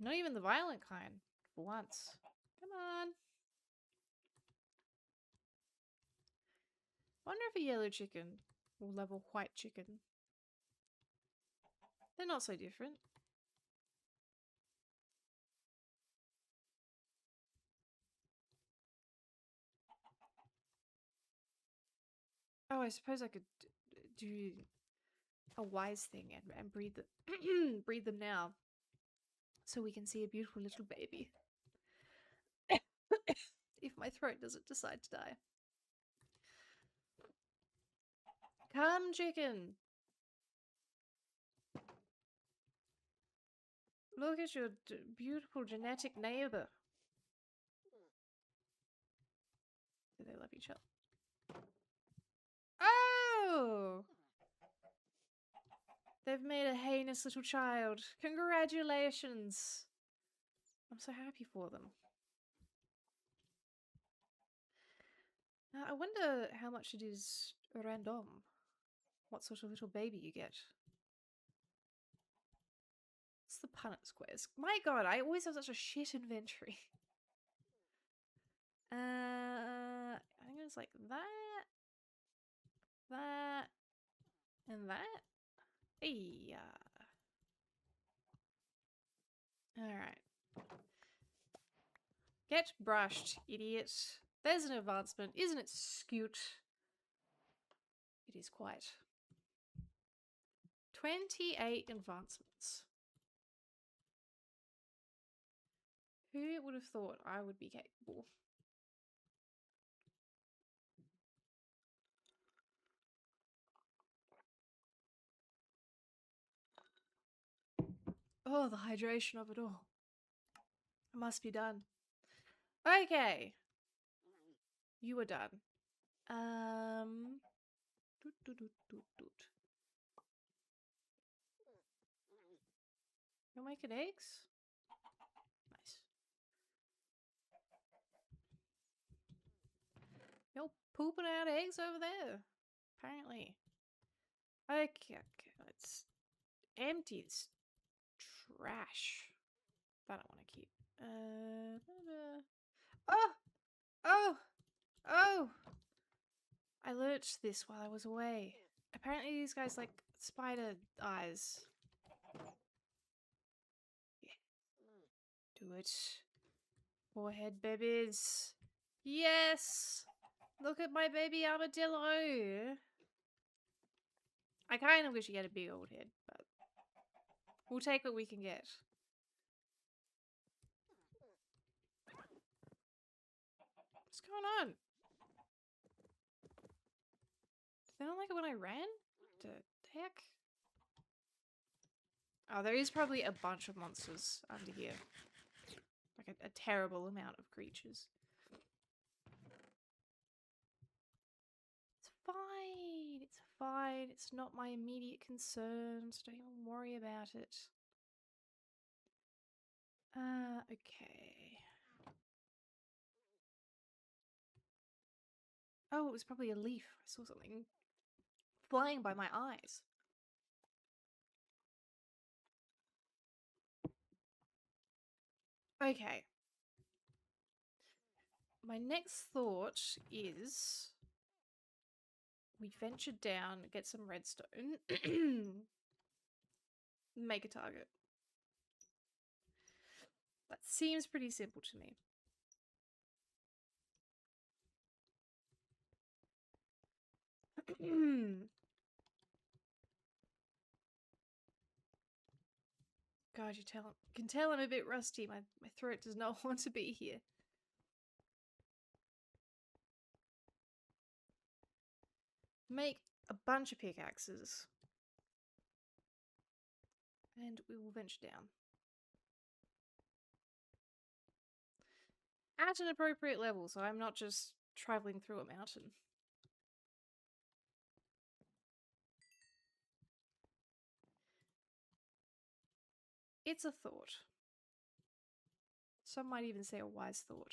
Not even the violent kind, for once. Come on. Wonder if a yellow chicken will love a white chicken. They're not so different. Oh, I suppose I could do a wise thing and breed them, breed them now, so we can see a beautiful little baby. If my throat doesn't decide to die. Come, chicken. Look at your beautiful genetic neighbor. Do they love each other? Oh! They've made a heinous little child. Congratulations! I'm so happy for them. Now, I wonder how much it is random. What sort of little baby you get. What's the Punnett squares? My god, I always have such a shit inventory. I think it's like that, that, and that. Hey, alright. Get brushed, idiot. There's an advancement. Isn't it scoot? It is quite. 28 advancements. Who would have thought I would be capable? Oh, the hydration of it all. It must be done. Okay. You are done. Doot, doot, doot, doot, doot. You're making eggs? Nice. You're pooping out eggs over there. Apparently. Okay, let's empty this trash. That I want to keep. Oh! Oh! Oh! I learnt this while I was away. Apparently these guys like spider eyes. Yeah. Do it. Forehead babies. Yes! Look at my baby armadillo. I kind of wish he had a big old head, but we'll take what we can get. What's going on? Did they not like it when I ran? The heck? Oh, there is probably a bunch of monsters under here. Like a terrible amount of creatures. It's fine. It's fine. It's not my immediate concerns. Don't even worry about it. Okay. Oh, it was probably a leaf. I saw something flying by my eyes. Okay. My next thought is We venture down, get some redstone, make a target. That seems pretty simple to me. God, you can tell I'm a bit rusty. My throat does not want to be here. Make a bunch of pickaxes. And we will venture down. At an appropriate level, so I'm not just traveling through a mountain. It's a thought. Some might even say a wise thought.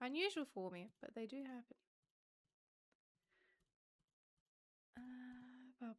Unusual for me, but they do happen.